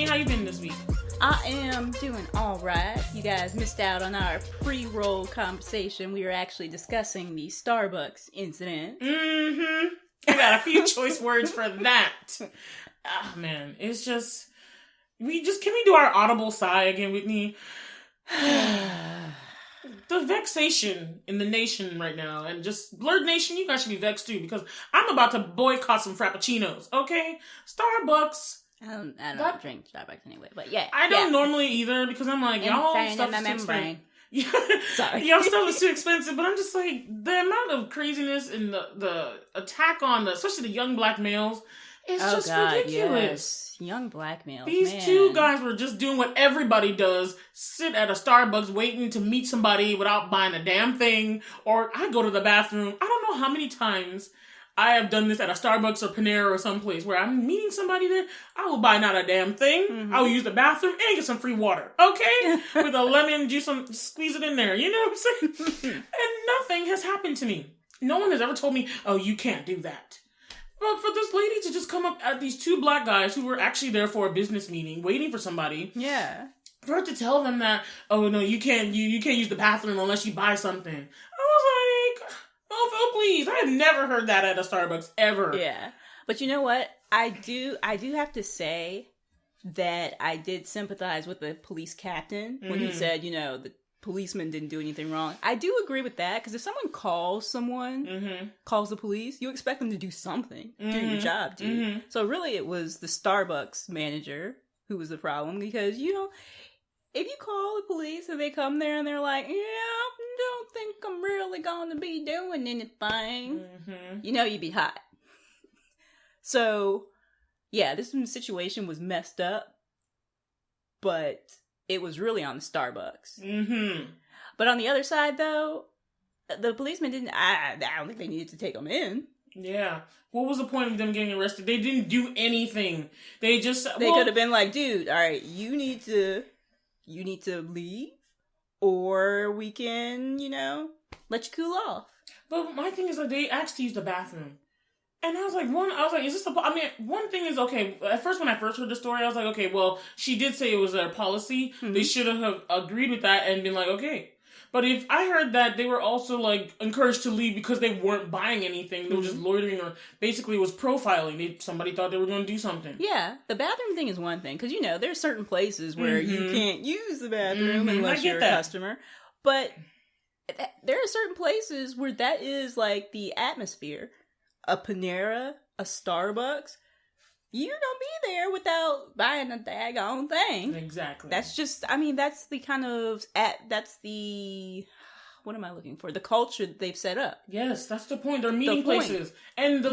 how you been this week? I am doing all right. You guys missed out on our pre-roll conversation. We were actually discussing the Starbucks incident. Mm-hmm. I got a few choice words for that. Ah, man, it's just... can we do our audible sigh again, Whitney? The vexation in the nation right now, and just Blerd Nation, you guys should be vexed too, because I'm about to boycott some Frappuccinos, okay? Starbucks. I don't drink Starbucks anyway, but yeah. I don't normally either, because I'm like, y'all stuff is too expensive. Yeah. Sorry. Y'all stuff is too expensive, but I'm just like, the amount of craziness and the attack on especially the young black males, is just ridiculous. Yes. Young black males. These two guys were just doing what everybody does. Sit at a Starbucks waiting to meet somebody without buying a damn thing. Or I go to the bathroom. I don't know how many times I have done this at a Starbucks or Panera or someplace where I'm meeting somebody there. I will buy not a damn thing. Mm-hmm. I will use the bathroom and get some free water. Okay? With a lemon juice, squeeze it in there. You know what I'm saying? And nothing has happened to me. No one has ever told me, oh, you can't do that. But for this lady to just come up at these two black guys who were actually there for a business meeting, waiting for somebody. Yeah. For her to tell them that, oh no, you can't use the bathroom unless you buy something. I was like, oh please. I have never heard that at a Starbucks ever. Yeah. But you know what? I do have to say that I did sympathize with the police captain when he said, the policeman didn't do anything wrong. I do agree with that, because if someone calls the police, you expect them to do something, do your job, dude. So really it was the Starbucks manager who was the problem, because, if you call the police and they come there and they're like, yeah, I don't think I'm really going to be doing anything, you'd be hot. So, yeah, this situation was messed up, but it was really on the Starbucks. Mm-hmm. But on the other side, though, the policemen didn't... I don't think they needed to take them in. Yeah. What was the point of them getting arrested? They didn't do anything. They just... They could have been like, dude, all right, you need to leave, or we can, let you cool off. But my thing is, like, they asked to use the bathroom. And I was like, is this one thing is, okay, at first when I first heard the story, I was like, okay, well, she did say it was their policy. Mm-hmm. They should have agreed with that and been like, okay. But if I heard that they were also, like, encouraged to leave because they weren't buying anything, they were just loitering, or basically it was profiling. Somebody thought they were going to do something. Yeah, the bathroom thing is one thing, because, there's certain places where you can't use the bathroom unless you're a customer. But there are certain places where that is, like, the atmosphere. A Panera, a Starbucks, you're gonna be there without buying a daggone thing. Exactly. That's just, that's the kind of, what am I looking for? The culture that they've set up. Yes, that's the point. They're meeting places. And the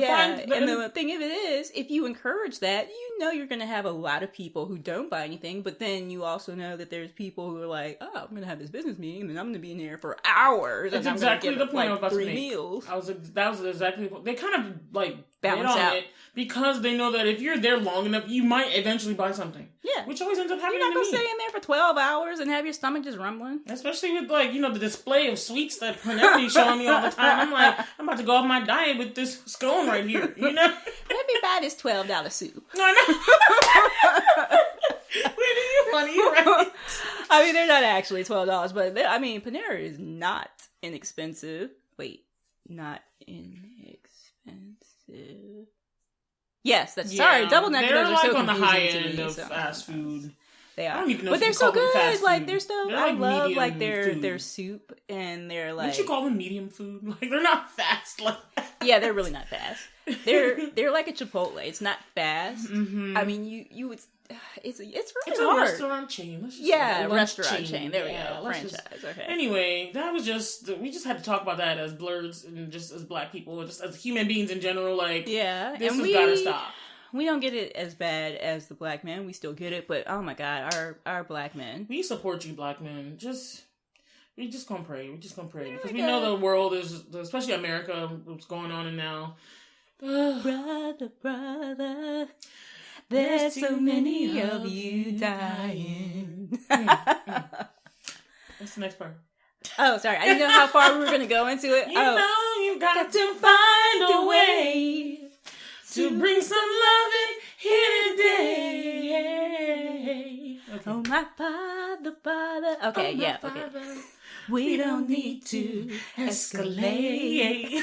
thing of it is, if you encourage that, you're going to have a lot of people who don't buy anything, but then you also know that there's people who are like, oh, I'm going to have this business meeting, and then I'm going to be in here for hours. That's exactly the point I was about to make. 3 meals. That was exactly the point. They kind of, like, balance out. It because they know that if you're there long enough, you might eventually buy something. Yeah. Which always ends up happening to me. You're not going to stay in there for 12 hours and have your stomach just rumbling. Especially with, like, the display of sweets that Penelope's showing me all the time. I'm like, I'm about to go off my diet with this scone right here, Let me buy this $12 soup. No. Wait, you're funny, right? They're not actually $12, but Panera is not inexpensive. Wait, not inexpensive. Yes, sorry, double necklaces are like so on the high confusing end to me, of fast food. They are. I don't even know but if they're so good. Like, food. they're so. They're I like love like food. their soup, and they're like. Wouldn't you call them medium food? Like, they're not fast. Like that. Yeah, they're really not fast. They're like a Chipotle. It's not fast. Mm-hmm. You would. It's really hard. A restaurant chain. Restaurant chain. There we go. Franchise. Okay. Anyway, that was we just had to talk about that as Blerds and just as black people, just as human beings in general. Like, yeah, this has got to stop. We don't get it as bad as the black men. We still get it, but oh my God, our black men. We support you, black men. We just gonna pray. Because we know the world is, especially America, what's going on in now. Brother, there's so many of you dying. What's the next part? Oh, sorry. I didn't know how far we were going to go into it. You've got to find a way to bring some love in here today. Oh, my father. Okay, oh, yeah, father. okay. We don't need to escalate.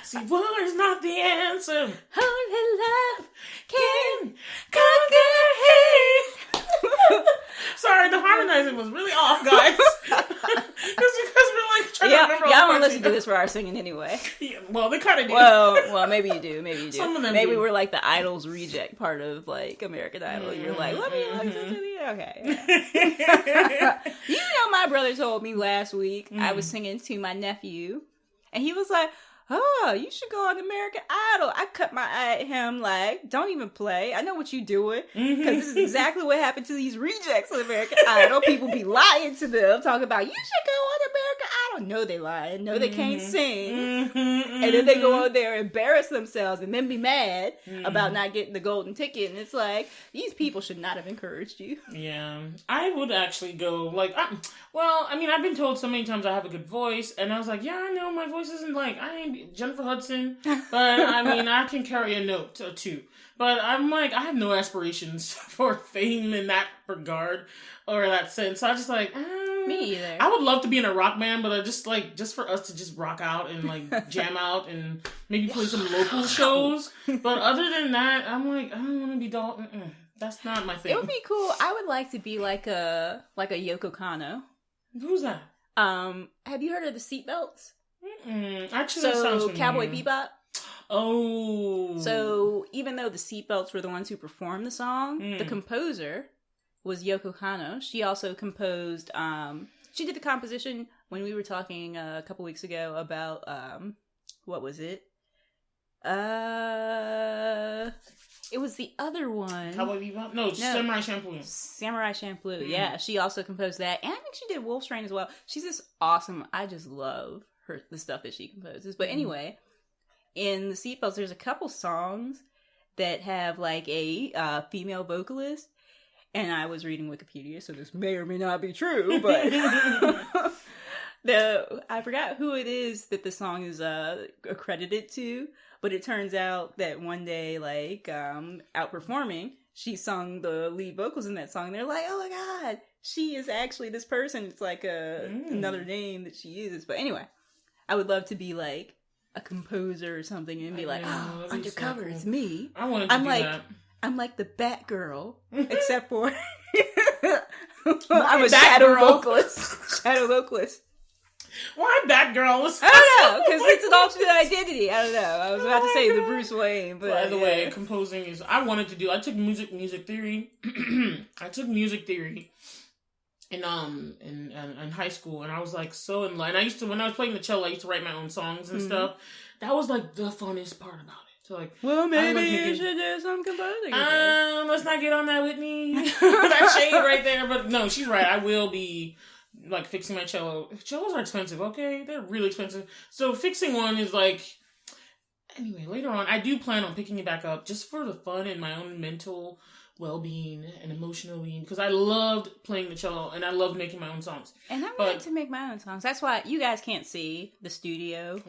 See, war is not the answer. Only love can Conquer hate. Sorry, the harmonizing was really off, guys. It's because we're like trying to remember all the y'all don't parts. listen to this for our singing anyway. Yeah, well, they kind of do. Well, maybe you do. Maybe you do. Some of them maybe do. we're like the Idols reject part of like American Idol. You're like, let me listen to the okay. You know, my brother told me last week I was singing to my nephew, and he was like, "Oh, you should go on American Idol." I cut my eye at him like, "Don't even play. I know what you're doing." Because this is exactly what happened to these rejects of American Idol. People be lying to them, talking about, "You should go on American Idol." No, they lying. No, they can't sing. And then they go on there, embarrass themselves, and then be mad about not getting the golden ticket. And it's like, these people should not have encouraged you. Yeah, I would actually go, like, I mean, I've been told so many times I have a good voice, and I was like, yeah, I know, my voice isn't like, I ain't Jennifer Hudson, but, I mean, I can carry a note or two. But I'm like, I have no aspirations for fame in that regard, or that sense. So I just like, Me either. I would love to be in a rock band, but just for us to just rock out and like jam out and maybe play some local shows. But other than that, I'm like, I don't want to be Dalton. That's not my thing. It would be cool. I would like to be like a Yoko Kanno. Who's that? Have you heard of the Seatbelts? Actually, that sounds familiar. Cowboy Bebop. Oh. So even though the Seatbelts were the ones who performed the song, the composer was Yoko Kanno. She also composed. She did the composition when we were talking a couple weeks ago about what was it? It was the other one. Cowboy Bebop? No, Samurai Champloo. Samurai Champloo. Yeah, she also composed that, and I think she did Wolf's Rain as well. She's just awesome. I just love the stuff that she composes. But anyway, in the Seatbelts, there's a couple songs that have like a female vocalist, and I was reading Wikipedia, so this may or may not be true, but I forgot who it is that the song is accredited to. But it turns out that one day, like, out performing, she sung the lead vocals in that song. And they're like, oh my God, she is actually this person. It's like another name that she uses. But anyway, I would love to be like a composer or something and be like, oh, undercover, so cool. It's me. I wanted to do that. I'm like the Batgirl, except for I'm a shadow vocalist. Shadow vocalist. Why Batgirls? I don't know, because it's an alternate identity. I don't know. I was about to say the Bruce Wayne, but by the way, composing is. I wanted to do. I took music theory. I took music theory in high school, and I was like so in line. I used to, when I was playing the cello, I used to write my own songs and stuff. That was like the funnest part about it. So like, well, maybe you should do some composing. Let's not get on that, Whitney. That shade right there. But no, she's right. I will be. Like fixing my cello. Cellos are expensive, okay? They're really expensive. So fixing one is like... Anyway, later on, I do plan on picking it back up just for the fun and my own mental well-being and emotional being. Because I loved playing the cello and I loved making my own songs. And I like to make my own songs. That's why you guys can't see the studio.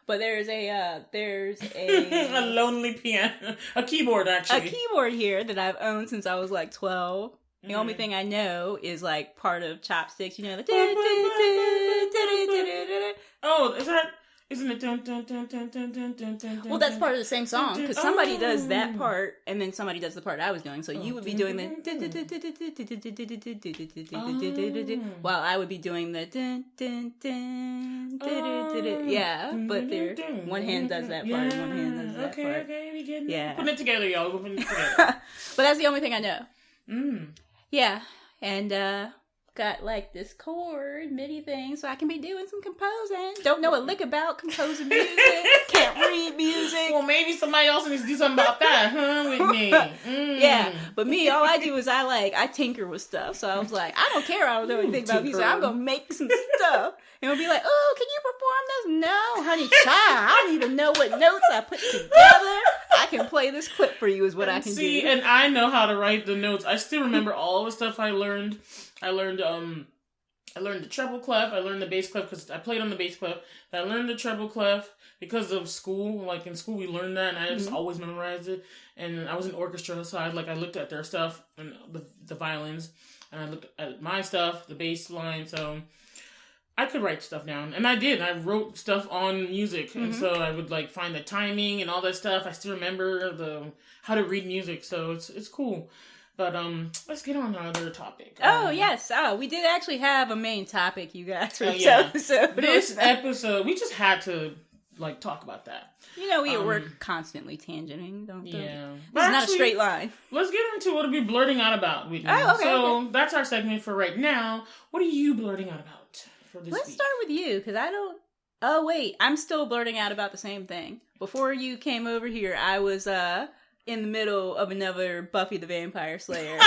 But there's a a lonely piano. A keyboard, actually. A keyboard here that I've owned since I was like 12. The only thing I know is like part of Chopsticks, you know, the oh, isn't it well, that's part of the same song, because somebody does that part, and then somebody does the part I was doing, so you would be doing the while I would be doing the yeah, but there, one hand does that part, and one hand does that part. Okay, we get it. Yeah. Putting it together, y'all. We're putting it together. But that's the only thing I know. Yeah, and got like this chord MIDI thing, so I can be doing some composing. Don't know a lick about composing music. Can't read music. Well, maybe somebody else needs to do something about that, huh? With me. Yeah, but me, all I do is I tinker with stuff. So I was like, I don't care. I don't know anything about music. I'm gonna make some stuff, and it'll be like, oh, can you perform this? No, honey, child. I don't even know what notes I put together. I can play this clip for you is what I can do. And I know how to write the notes. I still remember all the stuff I learned I learned the treble clef. I learned the bass clef because I played on the bass clef. I learned the treble clef because of school. Like in school, we learned that, and I just always memorized it. And I was in orchestra, so I looked at their stuff and the violins, and I looked at my stuff, the bass line. So I could write stuff down, and I did. I wrote stuff on music, and so I would like find the timing and all that stuff. I still remember how to read music, so it's cool. But let's get on to another topic. Yes. We did actually have a main topic, you guys, for this episode. This episode, we just had to like talk about that. You know, we're constantly tangenting, don't we? Yeah. It's not a straight line. Let's get into what we'll be blurting out about, Whitney. Oh, okay. So that's our segment for right now. What are you blurting out about for this Let's week? start with you, because I don't... Oh, wait. I'm still blurting out about the same thing. Before you came over here, I was in the middle of another Buffy the Vampire Slayer.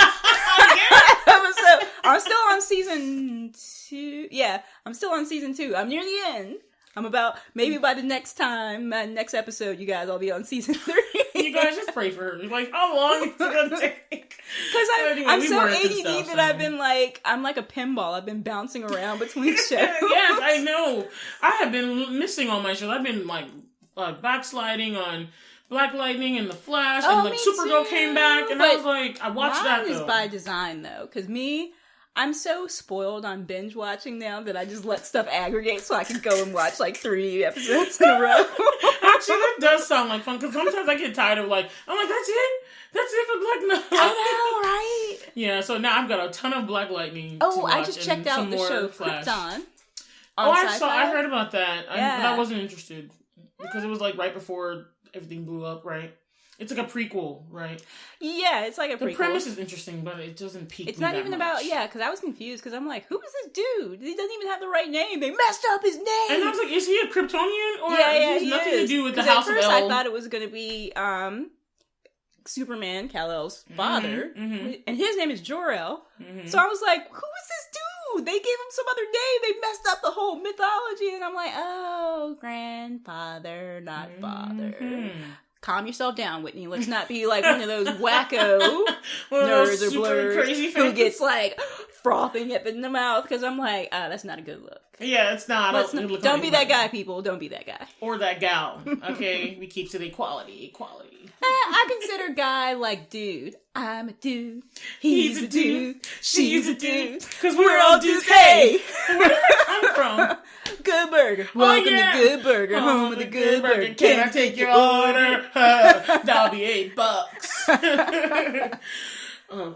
I'm still on season 2. Yeah, I'm still on season 2. I'm near the end. I'm about, maybe by the next episode, you guys, I'll be on season 3. You guys just pray for her. Like, how long is it gonna take? Because I'm so ADD that I've been like, I'm like a pinball. I've been bouncing around between shows. Yes, I know. I have been missing all my shows. I've been like backsliding on Black Lightning and The Flash, and like Supergirl came back, and I was like, I watched that though. Mine is by design though, because I'm so spoiled on binge watching now that I just let stuff aggregate so I can go and watch like 3 episodes in a row. Actually, that does sound like fun, because sometimes I get tired of like, I'm like, that's it? That's it for Black Lightning? I know, right? Yeah, so now I've got a ton of Black Lightning to watch, I just checked out the show Flash. Krypton. I heard about that, but Yeah. I wasn't interested, because it was like right before everything blew up, right? It's like a prequel, right? Yeah, it's like a prequel. The premise is interesting, but it doesn't pique It's me not that even much. about, because I was confused, because I'm like, who is this dude? He doesn't even have the right name. They messed up his name. And I was like, is he a Kryptonian? Or he has nothing to do with the at House first of L? I thought it was going to be Superman, Kal-El's father, and his name is Jor-El. So I was like, who is this dude? They gave him some other name. They messed up the whole mythology. And I'm like, oh, grandfather, not father. Calm yourself down, Whitney. Let's not be like one of those wacko nerds or blurs who gets like frothing up in the mouth, because I'm like, that's not a good look. Yeah, it's not. Don't be that guy, people. Don't be that guy. Or that gal. Okay? We keep to the equality. I consider guy like dude. I'm a dude. He's a dude. She's a dude. Because we're all dudes. Hey! Where did I come from? Goodburger. Welcome to Goodburger. Home of the Goodburger. Can I take your order? That'll be $8.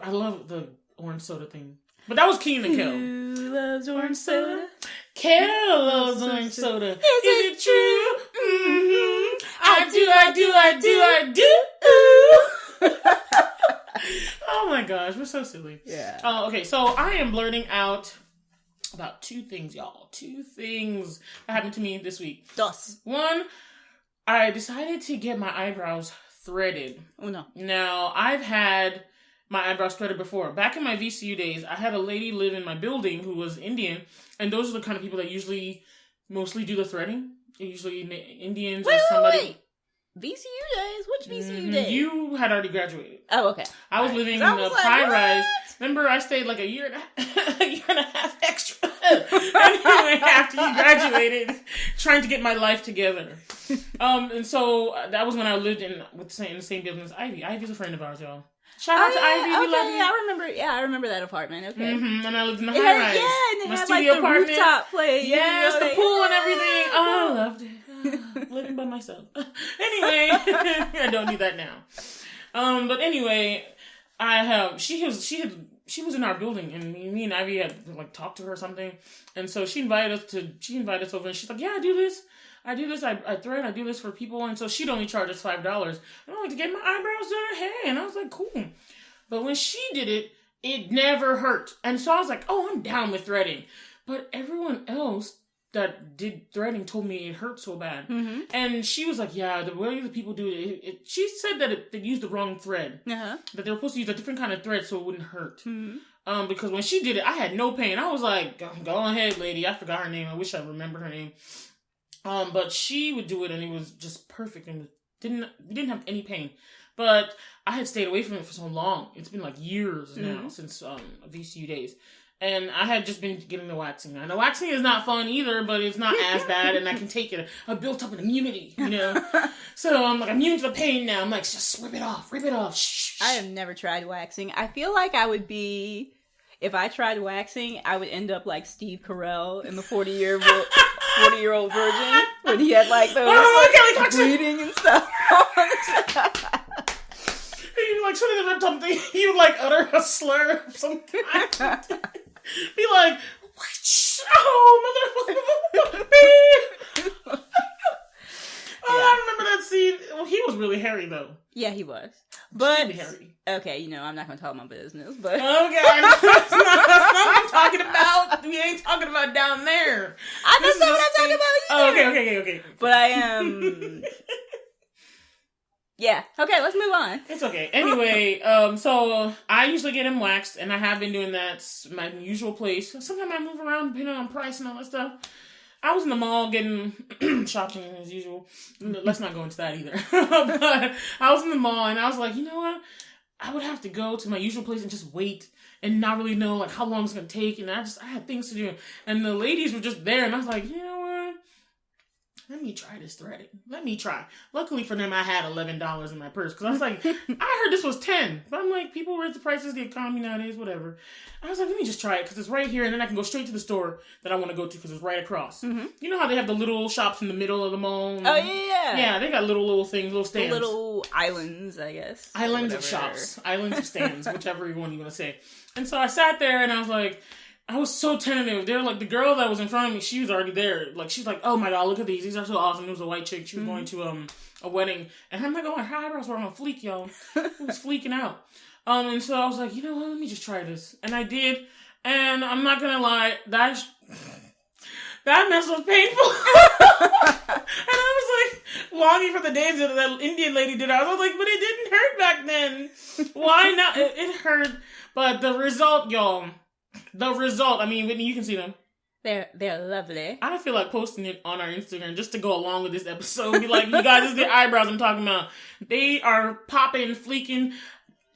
I love the orange soda thing. But that was Keen and Kel. Who loves orange soda? Kel loves orange soda. Is it true? Mm-hmm. I do. Oh my gosh, we're so silly. Yeah. Okay, so I am blurting out about 2 things, y'all. 2 things that happened to me this week. Dos. One, I decided to get my eyebrows threaded. Oh no. Now, I've had my eyebrows threaded before. Back in my VCU days, I had a lady live in my building who was Indian, and those are the kind of people that mostly do the threading. Usually Indians or somebody. Wait. VCU days? Which VCU days? You had already graduated. Oh, okay. I was living in the high rise. Remember, I stayed like a year and a half extra anyway, after you graduated, trying to get my life together. And so that was when I lived in the same building as Ivy. Ivy's a friend of ours, y'all. Shout out to Ivy. We love you. I remember that apartment. Okay. And I lived in the high rise. Yeah, and it my had studio like the apartment. rooftop place. Yes, the pool and everything. Oh, I loved it. Living by myself. Anyway, I don't need that now. But anyway, she was in our building, and me and Ivy had like talked to her or something, and so she invited us over, and she's like, yeah, I do this, I thread, I do this for people, and so she'd only charge us $5. And I'm like, to get my eyebrows done, hey, and I was like, cool. But when she did it, it never hurt, and so I was like, oh, I'm down with threading. But everyone else that did threading told me it hurt so bad. And she was like, yeah, the way the people do it, she said that they used the wrong thread. That they were supposed to use a different kind of thread so it wouldn't hurt. Because when she did it, I had no pain. I was like, go ahead, lady. I forgot her name. I wish I remembered her name. But she would do it, and it was just perfect, and didn't have any pain. But I had stayed away from it for so long. It's been like years now since VCU days. And I had just been getting the waxing. I know waxing is not fun either, but it's not as bad, and I can take it. I built up an immunity, you know? So I'm like, I'm immune to the pain now. I'm like, just rip it off. Shh. I have never tried waxing. I feel like I would be, if I tried waxing, I would end up like Steve Carell in the 40-year-old virgin, when he had like those bleeding and stuff. You like something that something, you would like utter a slur of some kind. Be like, oh, motherfucker. I remember that scene. Well, he was really hairy, though. Yeah, he was. But, hairy. Okay, you know, I'm not going to talk my business, but... Okay, that's not what I'm talking about. We ain't talking about down there. That's not what I'm talking about either. Oh, okay. But I am... Yeah. Okay, let's move on. It's okay. Anyway, so I usually get him waxed, and I have been doing that. It's my usual place. Sometimes I move around depending on price and all that stuff. I was in the mall getting shopping as usual. Let's not go into that either. But I was in the mall, and I was like, you know what? I would have to go to my usual place and just wait and not really know like how long it's gonna take. And I had things to do, and the ladies were just there, and I was like, you know what? Let me try this threading. Let me try. Luckily for them, I had $11 in my purse. Because I was like, I heard this was $10. But I'm like, people raise the prices, the economy nowadays, whatever. I was like, let me just try it. Because it's right here. And then I can go straight to the store that I want to go to. Because it's right across. Mm-hmm. You know how they have the little shops in the middle of the mall? Oh, yeah. Yeah, they got little things, little stands. The little islands, I guess. Islands of shops. Islands of stands. Whichever one you want to say. And so I sat there and I was like... I was so tentative. They were like, the girl that was in front of me, she was already there. Like, she's like, oh my god, look at these. These are so awesome. It was a white chick. She was going to a wedding. And I'm like, oh, her eyebrows were on fleek, y'all. It was fleeking out. And so I was like, you know what? Let me just try this. And I did. And I'm not going to lie, that mess was painful. And I was like, longing for the days that that Indian lady did. I was like, but it didn't hurt back then. Why not? It hurt. But the result, y'all... I mean, Whitney, you can see them. They're lovely. I feel like posting it on our Instagram just to go along with this episode. Be like, you guys, this is the eyebrows I'm talking about. They are popping, fleeking.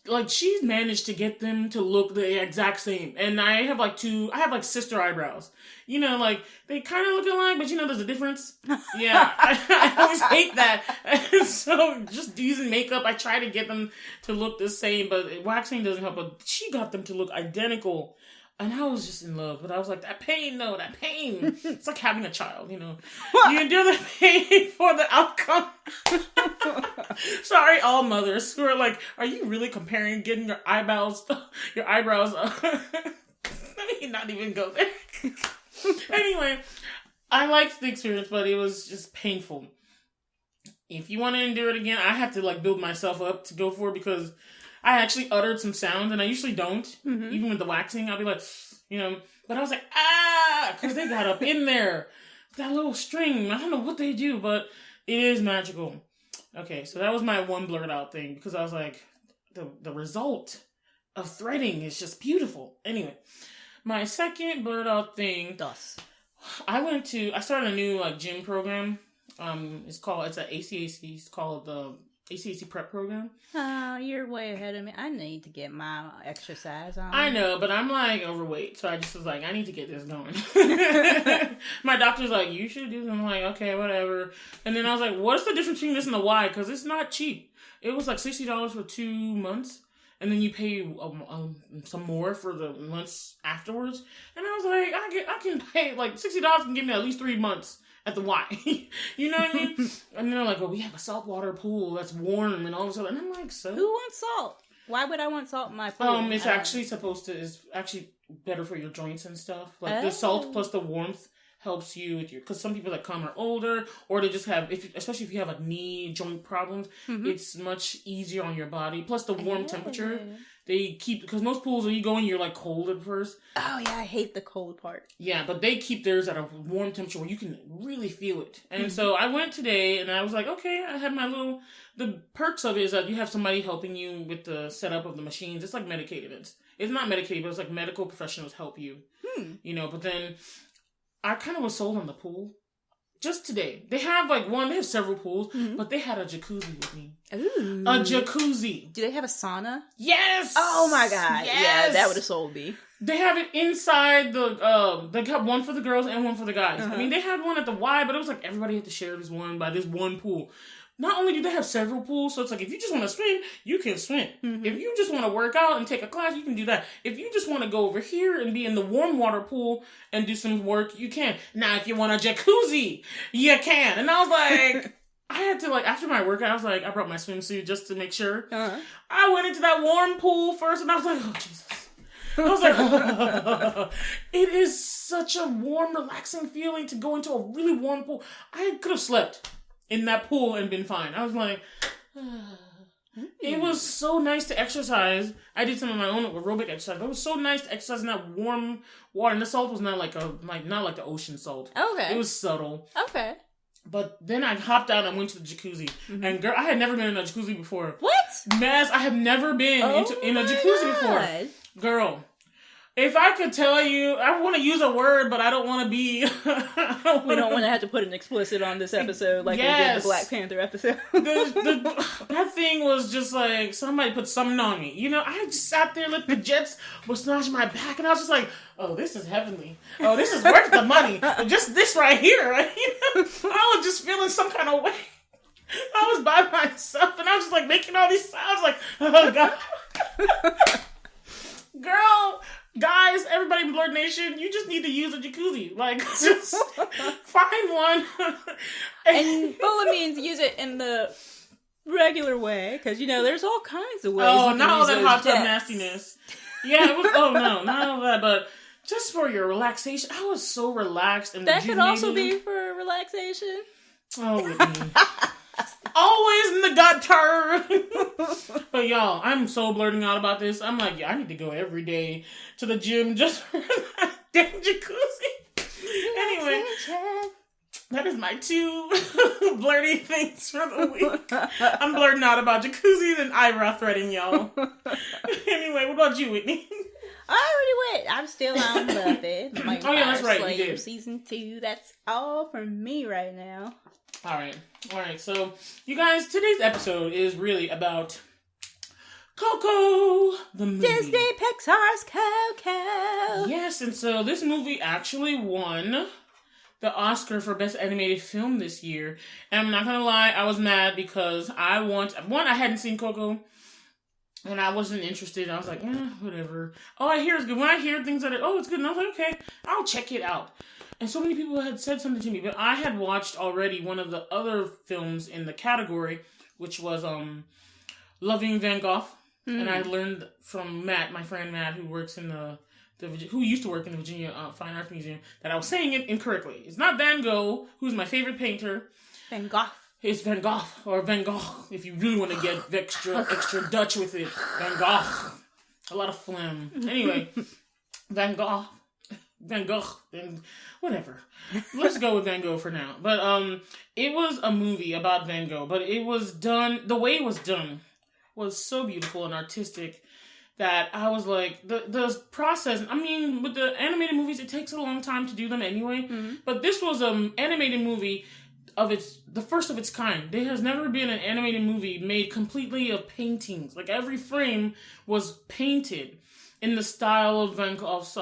Like, she's managed to get them to look the exact same. And I have like sister eyebrows. You know, like, they kind of look alike, but you know there's a difference. Yeah, I always hate that. And so, just using makeup, I try to get them to look the same, but waxing doesn't help. But she got them to look identical. And I was just in love, but I was like, that pain. It's like having a child, you know. You endure the pain for the outcome. Sorry, all mothers who are like, are you really comparing getting your eyebrows Let me not even go there. Anyway, I liked the experience, but it was just painful. If you want to endure it again, I have to like build myself up to go for it because I actually uttered some sound, and I usually don't. Mm-hmm. Even with the waxing, I'll be like, you know. But I was like, because they got up in there. That little string. I don't know what they do, but it is magical. Okay, so that was my one blurred out thing, because I was like, the result of threading is just beautiful. Anyway, my second blurred out thing. I started a new like gym program. It's an ACAC. It's called the ACAC prep program. Oh, you're way ahead of me. I need to get my exercise on. I know, but I'm like overweight, so I just was like, I need to get this going. My doctor's like, you should do this. I'm like, okay, whatever. And then I was like, what's the difference between this and the Y? Because it's not cheap. It was like $60 for 2 months, and then you pay some more for the months afterwards. And I was like, I can pay like $60 can give me at least 3 months. At the Y. You know what I mean? And they're like, well, we have a saltwater pool that's warm and all this other. And I'm like, so? Who wants salt? Why would I want salt in my pool? It's actually better for your joints and stuff. Like the salt plus the warmth helps you with because some people that come are older or they just have, especially if you have like knee joint problems, it's much easier on your body. Plus the warm temperature. They keep, because most pools when you go in, you're like cold at first. Oh yeah, I hate the cold part. Yeah, but they keep theirs at a warm temperature where you can really feel it. And so I went today and I was like, okay, I have the perks of it is that you have somebody helping you with the setup of the machines. It's like medicated. It's not medicated, but it's like medical professionals help you. You know, but then I kind of was sold on the pool. just today, they have they have several pools, but they had a jacuzzi with me. Ooh. A jacuzzi. Do they have a sauna? Yes! Oh my god. Yes! Yeah, that would have sold me. They have it inside they got one for the girls and one for the guys. I mean, they had one at the Y, but it was like everybody had to share this one pool. Not only do they have several pools, so it's like if you just want to swim, you can swim. If you just want to work out and take a class, you can do that. If you just want to go over here and be in the warm water pool and do some work, you can. Now, if you want a jacuzzi, you can. And I was like, I had to after my workout, I was like, I brought my swimsuit just to make sure. I went into that warm pool first, and I was like, oh Jesus. I was like, it is such a warm, relaxing feeling to go into a really warm pool. I could have slept in that pool and been fine. I was like, it was so nice to exercise. I did some of my own aerobic exercise, but it was so nice to exercise in that warm water. And the salt was not not like the ocean salt. Okay. It was subtle. Okay. But then I hopped out and went to the jacuzzi. And girl, I had never been in a jacuzzi before. What? Maz, I have never been in a jacuzzi before. Girl, if I could tell you, I want to use a word, but I don't want to be... We don't want to have to put an explicit on this episode like we did in the Black Panther episode. That thing was just like, somebody put something on me. You know, I just sat there, let the jets massage my back, and I was just like, oh, this is heavenly. Oh, this is worth the money. Just this right here. You know? I was just feeling some kind of way. I was by myself, and I was just like making all these sounds like, oh, God. Girl... Guys, everybody in Blerd Nation, you just need to use a jacuzzi. Just find one. And Bola means use it in the regular way, because, there's all kinds of ways. Oh, not all that hot tub nastiness. Yeah, it was, not all that, but just for your relaxation. I was so relaxed and that could also be for relaxation. Oh, Whitney. Always in the gutter. But y'all, I'm so blurting out about this. I'm like, I need to go every day to the gym just for that damn jacuzzi. Anyway, that is my 2 blurty things for the week. I'm blurting out about jacuzzis and eyebrow threading, y'all. Anyway, what about you, Whitney? I already went. I'm still on Buffy. Oh yeah, that's right. You did. Season 2. That's all for me right now. All right. So, you guys, today's episode is really about Coco, the movie. Disney Pixar's Coco. Yes, and so this movie actually won the Oscar for Best Animated Film this year. And I'm not gonna lie, I was mad because I hadn't seen Coco, and I wasn't interested. I was like, whatever. Oh, I hear it's good. When I hear things it's good, and I was like, okay, I'll check it out. And so many people had said something to me, but I had watched already one of the other films in the category, which was Loving Van Gogh. And I learned from Matt, my friend Matt, who works in who used to work in the Virginia Fine Arts Museum, that I was saying it incorrectly. It's not Van Gogh, who's my favorite painter. Van Gogh. It's Van Gogh, or Van Gogh, if you really want to get extra Dutch with it. Van Gogh. A lot of phlegm. Anyway, Van Gogh, and whatever. Let's go with Van Gogh for now. But it was a movie about Van Gogh, but it was done, the way it was done was so beautiful and artistic that I was like, the process, I mean, with the animated movies, it takes a long time to do them anyway, but this was an animated movie the first of its kind. There has never been an animated movie made completely of paintings. Like, every frame was painted in the style of Van Gogh's,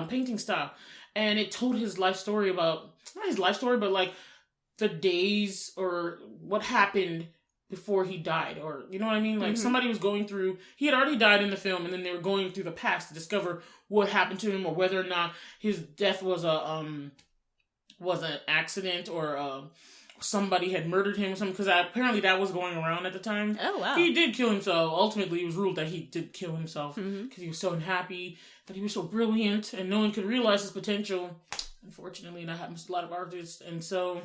painting style. And it told his life story about, not his life story, but like the days or what happened before he died. Or, you know what I mean? Like, somebody was going through, he had already died in the film, and then they were going through the past to discover what happened to him, or whether or not his death was an accident, or somebody had murdered him or something, because apparently that was going around at the time. Oh, wow. He did kill himself. Ultimately, it was ruled that he did kill himself because he was so unhappy, that he was so brilliant, and no one could realize his potential. Unfortunately, that happens to a lot of artists. And so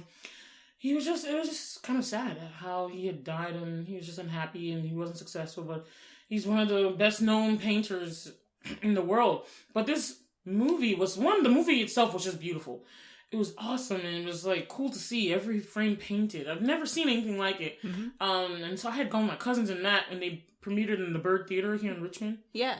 it was just kind of sad how he had died, and he was just unhappy, and he wasn't successful, but he's one of the best known painters in the world. But this movie the movie itself was just beautiful. It was awesome, and it was like cool to see every frame painted. I've never seen anything like it. And so I had gone with my cousins and that, and they premiered it in the Bird Theater here in Richmond. Yeah.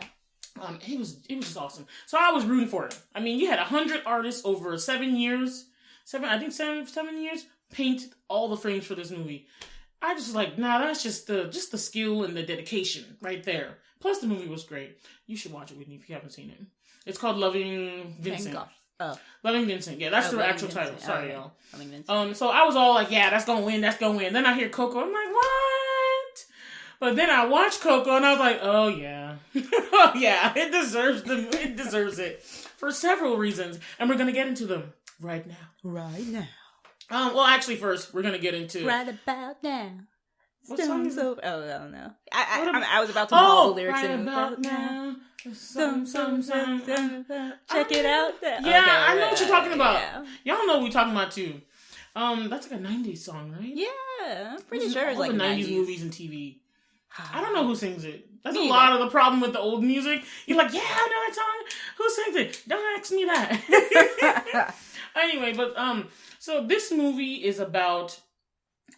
It was just awesome. So I was rooting for it. I mean, you had 100 artists over 7 years. 7 years, painted all the frames for this movie. I just was like, nah, that's just the skill and the dedication right there. Plus, the movie was great. You should watch it, Whitney, if you haven't seen it. It's called Loving Vincent. Oh. Loving Vincent. Yeah, that's the actual title. Sorry, y'all. Loving Vincent. So I was all like, yeah, that's gonna win. Then I hear Coco. I'm like, what? But then I watched Coco, and I was like, oh, yeah. Oh, yeah, it deserves it. For several reasons. And we're gonna get into them right now. Well, actually, first, we're gonna get into... Right about now. What song is it? Oh, I don't know. I was about to mull the lyrics right in about now. Some. Check it out. Yeah, okay, I know what you're talking about. Yeah. Y'all know what we're talking about, too. That's like a 90s song, right? Yeah, I'm pretty sure it's like the 90s movies and TV. I don't know who sings it. That's a lot of the problem with the old music. You're like, yeah, I know that song. Who sings it? Don't ask me that. Anyway, but so this movie is about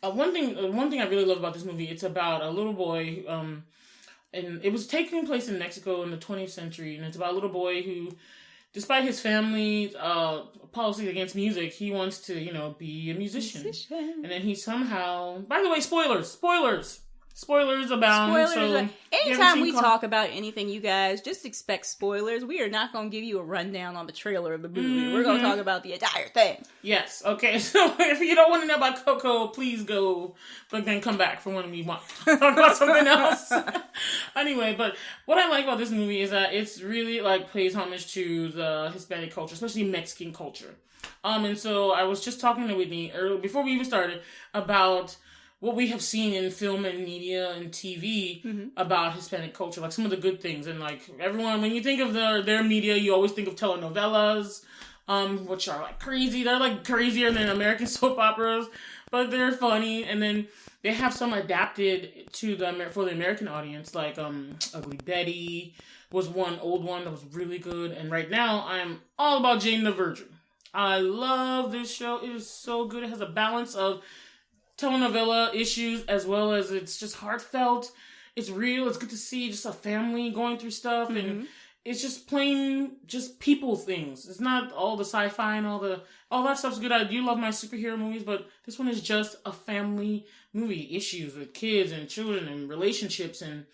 one thing I really love about this movie. It's about a little boy, and it was taking place in Mexico in the 20th century, and it's about a little boy who, despite his family's policies against music, he wants to, be a musician. And then he somehow, by the way, spoilers abound. So anytime we talk about anything, you guys, just expect spoilers. We are not going to give you a rundown on the trailer of the movie. Mm-hmm. We're going to talk about the entire thing. Yes. Okay. So if you don't want to know about Coco, please go, but then come back for when we want to talk about something else. Anyway, but what I like about this movie is that it's really pays homage to the Hispanic culture, especially Mexican culture. And so I was just talking to Whitney earlier, before we even started, about what we have seen in film and media and TV about Hispanic culture, like some of the good things. And everyone, when you think of their media, you always think of telenovelas, which are crazy. They're crazier than American soap operas, but they're funny. And then they have some adapted for the American audience, like Ugly Betty was one old one that was really good. And right now, I'm all about Jane the Virgin. I love this show. It is so good. It has a balance of telenovela issues as well as it's just heartfelt. It's real. It's good to see just a family going through stuff, and it's just plain just people things. It's not all the sci-fi and all that stuff's good. I do love my superhero movies, but this one is just a family movie, issues with kids and children and relationships and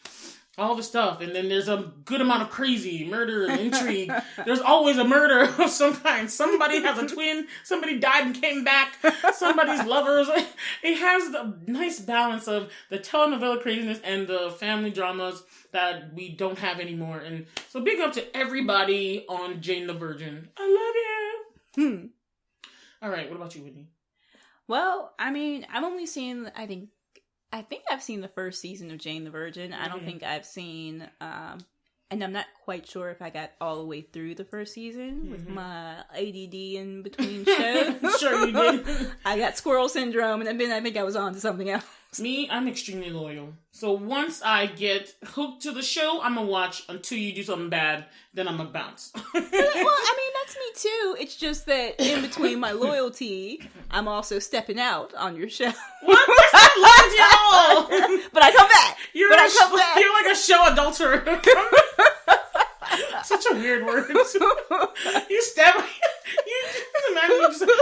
all the stuff. And then there's a good amount of crazy murder and intrigue. There's always a murder of some kind. Somebody has a twin. Somebody died and came back. Somebody's lovers. It has the nice balance of the telenovela craziness and the family dramas that we don't have anymore. And so big up to everybody on Jane the Virgin. I love you. All right. What about you, Whitney? Well, I mean, I've only seen, I think I've seen the first season of Jane the Virgin. I don't think I've seen, and I'm not quite sure if I got all the way through the first season with my ADD in between shows. Sure you did. I got squirrel syndrome, and then I think I was on to something else. Me, I'm extremely loyal. So once I get hooked to the show, I'm gonna watch until you do something bad, then I'm gonna bounce. Well, I mean, that's me too. It's just that in between my loyalty, I'm also stepping out on your show. What? That's not loyalty at all! But I come back. You're like a show adulterer. Such a weird word. You step...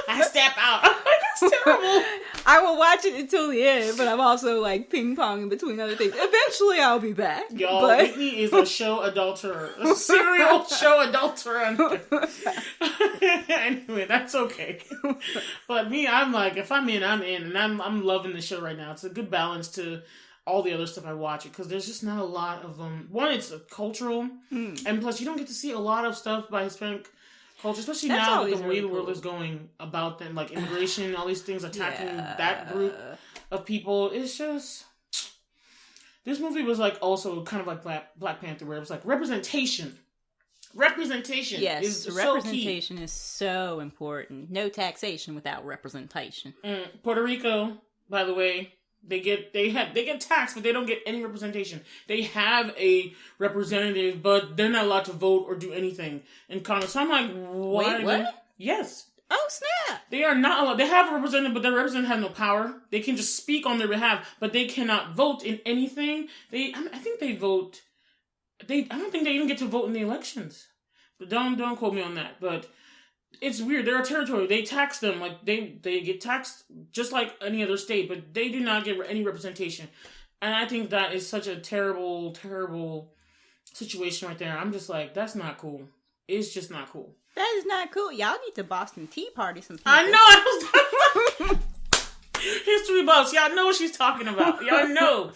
I step out. I'm like, that's terrible. I will watch it until the end, but I'm also ping-ponging between other things. Eventually, I'll be back. Y'all, Whitney is a show adulterer. A serial show adulterer. Anyway, that's okay. But me, I'm like, if I'm in, I'm in. And I'm loving the show right now. It's a good balance to all the other stuff I watch it, because there's just not a lot of one, it's cultural, and plus you don't get to see a lot of stuff by Hispanic culture, especially now with the way the world is going about them, like immigration, all these things attacking that group of people. It's just, this movie was also kind of like Black Panther, where it was representation. Yes, is representation is so important. No taxation without representation. Puerto Rico, by the way, they get taxed, but they don't get any representation. They have a representative, but they're not allowed to vote or do anything in Congress. So I'm like, why? Wait, what? Yes. Oh, snap. They are not allowed. They have a representative, but their representative has no power. They can just speak on their behalf, but they cannot vote in anything. I think they vote. I don't think they even get to vote in the elections. But don't quote me on that. But it's weird. They're a territory. They tax them like they get taxed just like any other state, but they do not get any representation. And I think that is such a terrible, terrible situation right there. I'm just like, that's not cool. It's just not cool. That is not cool. Y'all need to Boston Tea Party some people. I know. I was history buffs. Y'all know what she's talking about. Y'all know.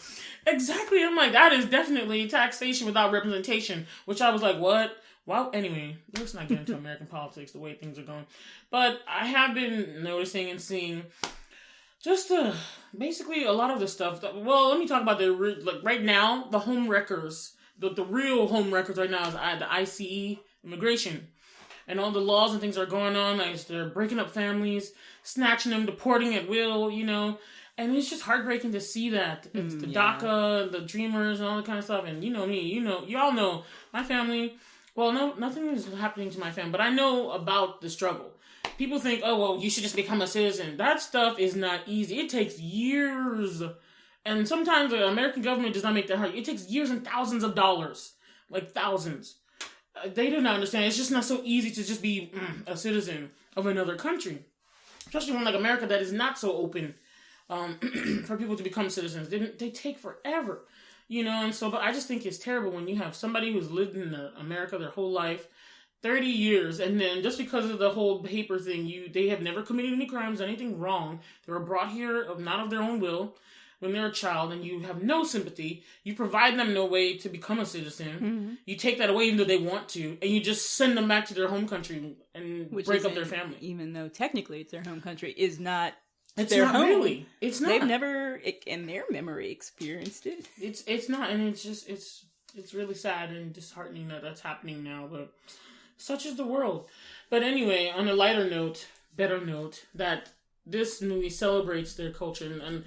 Exactly. I'm like, that is definitely taxation without representation. Which I was like, what? Well, anyway, let's not get into American politics, the way things are going. But I have been noticing and seeing just basically a lot of the stuff. Well, let me talk about right now, the home wreckers. The real home wreckers right now is the ICE, immigration. And all the laws and things are going on. Like, they're breaking up families, snatching them, deporting at will, And it's just heartbreaking to see that. It's the DACA, the Dreamers, and all that kind of stuff. And you know me, y'all know my family. Well, no, nothing is happening to my family, but I know about the struggle. People think, oh, well, you should just become a citizen. That stuff is not easy. It takes years. And sometimes the American government does not make that hard. It takes years and thousands of dollars. Like thousands. They do not understand. It's just not so easy to just be a citizen of another country. Especially one like America that is not so open for people to become citizens. They take forever. And so, but I just think it's terrible when you have somebody who's lived in America their whole life, 30 years, and then just because of the whole paper thing, they have never committed any crimes, anything wrong. They were brought here not of their own will when they're a child, and you have no sympathy. You provide them no way to become a citizen. Mm-hmm. You take that away even though they want to, and you just send them back to their home country and break up their family. Even though technically it's their home country, is not. It's not home. Really. It's not. They've never, in their memory, experienced it. It's not, and it's really sad and disheartening that that's happening now. But such is the world. But anyway, on a lighter note, better note, that this movie celebrates their culture, and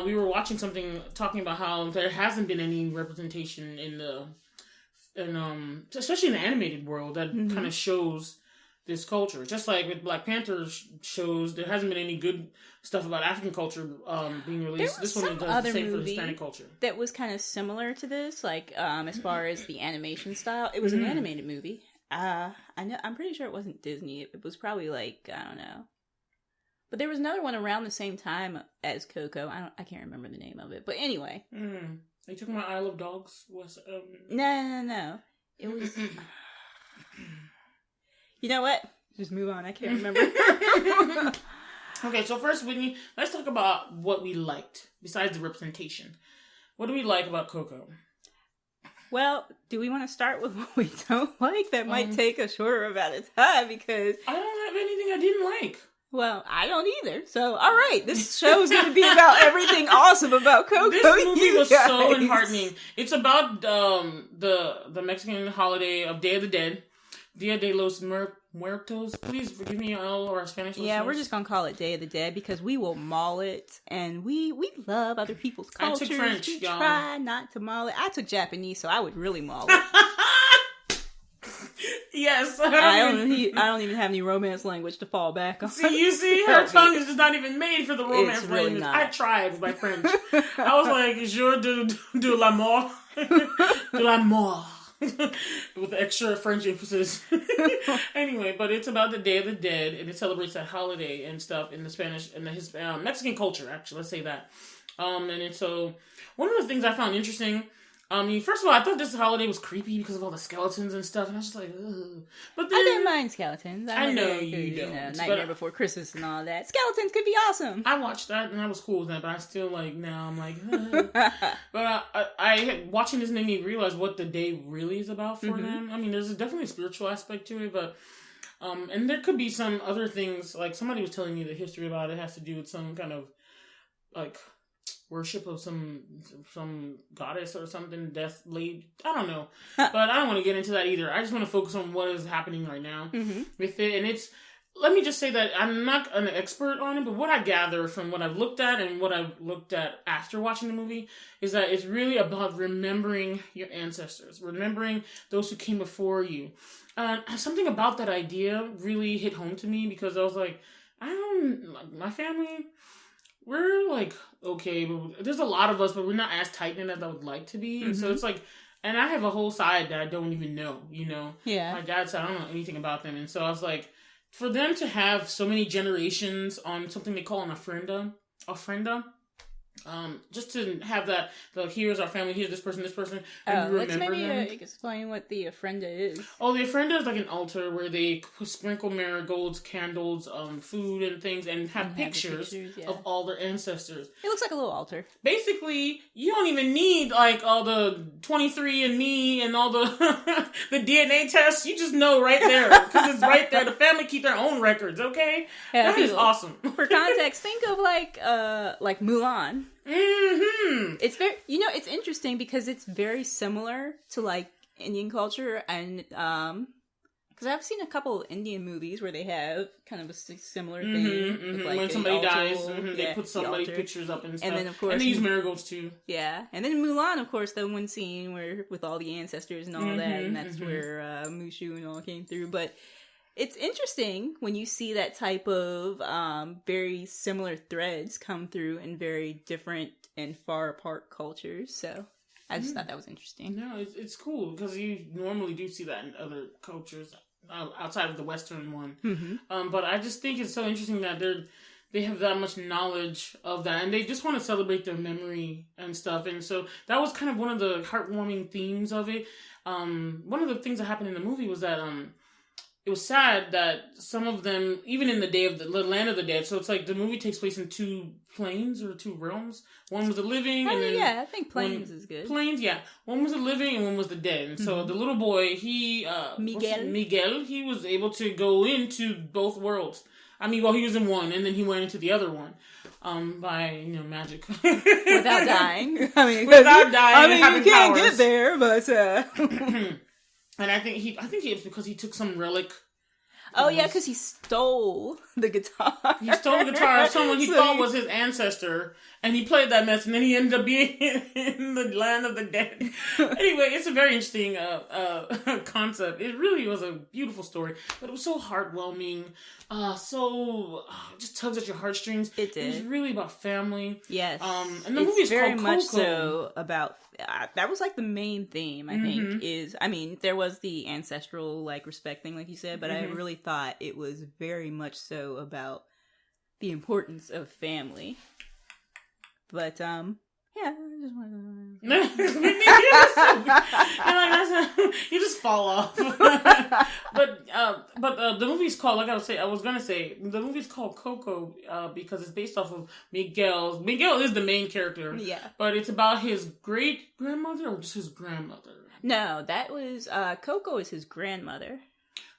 we were watching something talking about how there hasn't been any representation especially in the animated world that kind of shows this culture. Just like with Black Panther shows, there hasn't been any good stuff about African culture being released. This one does the same for Hispanic culture. That was kind of similar to this, like as far as the animation style. It was an animated movie. I'm pretty sure it wasn't Disney. It was probably like, I don't know. But there was another one around the same time as Coco. I can't remember the name of it. But anyway. Are you talking about Isle of Dogs? No. It was... You know what? Just move on. I can't remember. Okay, so first, Whitney, let's talk about what we liked, besides the representation. What do we like about Coco? Well, do we want to start with what we don't like? That might take a shorter amount of time, because... I don't have anything I didn't like. Well, I don't either. So, all right. This show is going to be about everything awesome about Coco. This movie was so enheartening. It's about the Mexican holiday of Day of the Dead. Dia de los Muertos. Please forgive me, all our Spanish listeners. Yeah, we're just going to call it Day of the Dead because we will maul it. And we love other people's cultures. I took French, we y'all. try not to maul it. I took Japanese, so I would really maul it. Yes. I don't even have any romance language to fall back on. See, her tongue is just not even made for the romance language. Not. I tried with my French. I was like, je de l'amour. De l'amour. With the extra French emphasis. Anyway, but it's about the Day of the Dead, and it celebrates that holiday and stuff in the Spanish and the Mexican culture, actually, let's say that. And so one of the things I found interesting, first of all, I thought this holiday was creepy because of all the skeletons and stuff, and I was just like, ugh. But then, I didn't mind skeletons. I know you don't. Nightmare Before Christmas and all that. Skeletons could be awesome. I watched that, and I was cool with that, but I still, now I'm like, ugh. But watching this made me realize what the day really is about for them. I mean, there's definitely a spiritual aspect to it, but, and there could be some other things, like somebody was telling me the history about it has to do with some kind of, worship of some goddess or something, death laid. I don't know. But I don't want to get into that either. I just want to focus on what is happening right now with it. And let me just say that I'm not an expert on it, but what I gather from what I've looked at and what I've looked at after watching the movie is that it's really about remembering your ancestors, remembering those who came before you. Something about that idea really hit home to me because I was like, my family... We're okay, but there's a lot of us, but we're not as tight knit as I would like to be. And so it's and I have a whole side that I don't even know, Yeah. My dad said I don't know anything about them. And so I was like, for them to have so many generations on something they call an ofrenda, just to have that, here's our family, here's this person, and let's maybe explain what the ofrenda is. Oh, the ofrenda is like an altar where they sprinkle marigolds, candles, food and things, and have pictures of all their ancestors. It looks like a little altar. Basically, you don't even need like all the 23andMe and all the the DNA tests. You just know right there because it's right there. The family keep their own records. Okay, that is awesome. For context, think of like Mulan. Mm-hmm. It's very, it's interesting because it's very similar to like Indian culture, and because I've seen a couple of Indian movies where they have kind of a similar thing. With, like, when somebody dies, they put somebody's pictures up and stuff. And then of course, and they use marigolds too. Yeah, and then Mulan, of course, the one scene where with all the ancestors and all that, and that's where Mushu and all came through, but. It's interesting when you see that type of very similar threads come through in very different and far apart cultures. So I just thought that was interesting. No, it's cool because you normally do see that in other cultures outside of the Western one. Mm-hmm. But I just think it's so interesting that they have that much knowledge of that, and they just want to celebrate their memory and stuff. And so that was kind of one of the heartwarming themes of it. One of the things that happened in the movie was that it was sad that some of them, even in the land of the dead, so it's like the movie takes place in two planes or two realms. One was the living, and then I think planes is good. Planes, yeah. One was the living, and one was the dead. And so the little boy, Miguel, he was able to go into both worlds. I mean, well, he was in one, and then he went into the other one. By magic, without dying. I mean, without dying. I mean, you can't get there, but. And I think it's because he took some relic. Oh yeah, because he stole the guitar. He stole the guitar of someone he thought was his ancestor, and he played that mess, and then he ended up being in the land of the dead. Anyway, it's a very interesting concept. It really was a beautiful story, but it was so heartwarming. It just tugs at your heartstrings. It did. It was really about family. Yes. And the movie is very called much Coco. so about. That was like the main theme. I think is. I mean, there was the ancestral like respect thing, like you said, but I really thought it was very much so about the importance of family. But yeah, I just wanted to... you just fall off. but the movie's called, like I was gonna say, the movie's called Coco because it's based off of Miguel. Miguel is the main character. Yeah. But it's about his great grandmother or just his grandmother. No, that was Coco is his grandmother.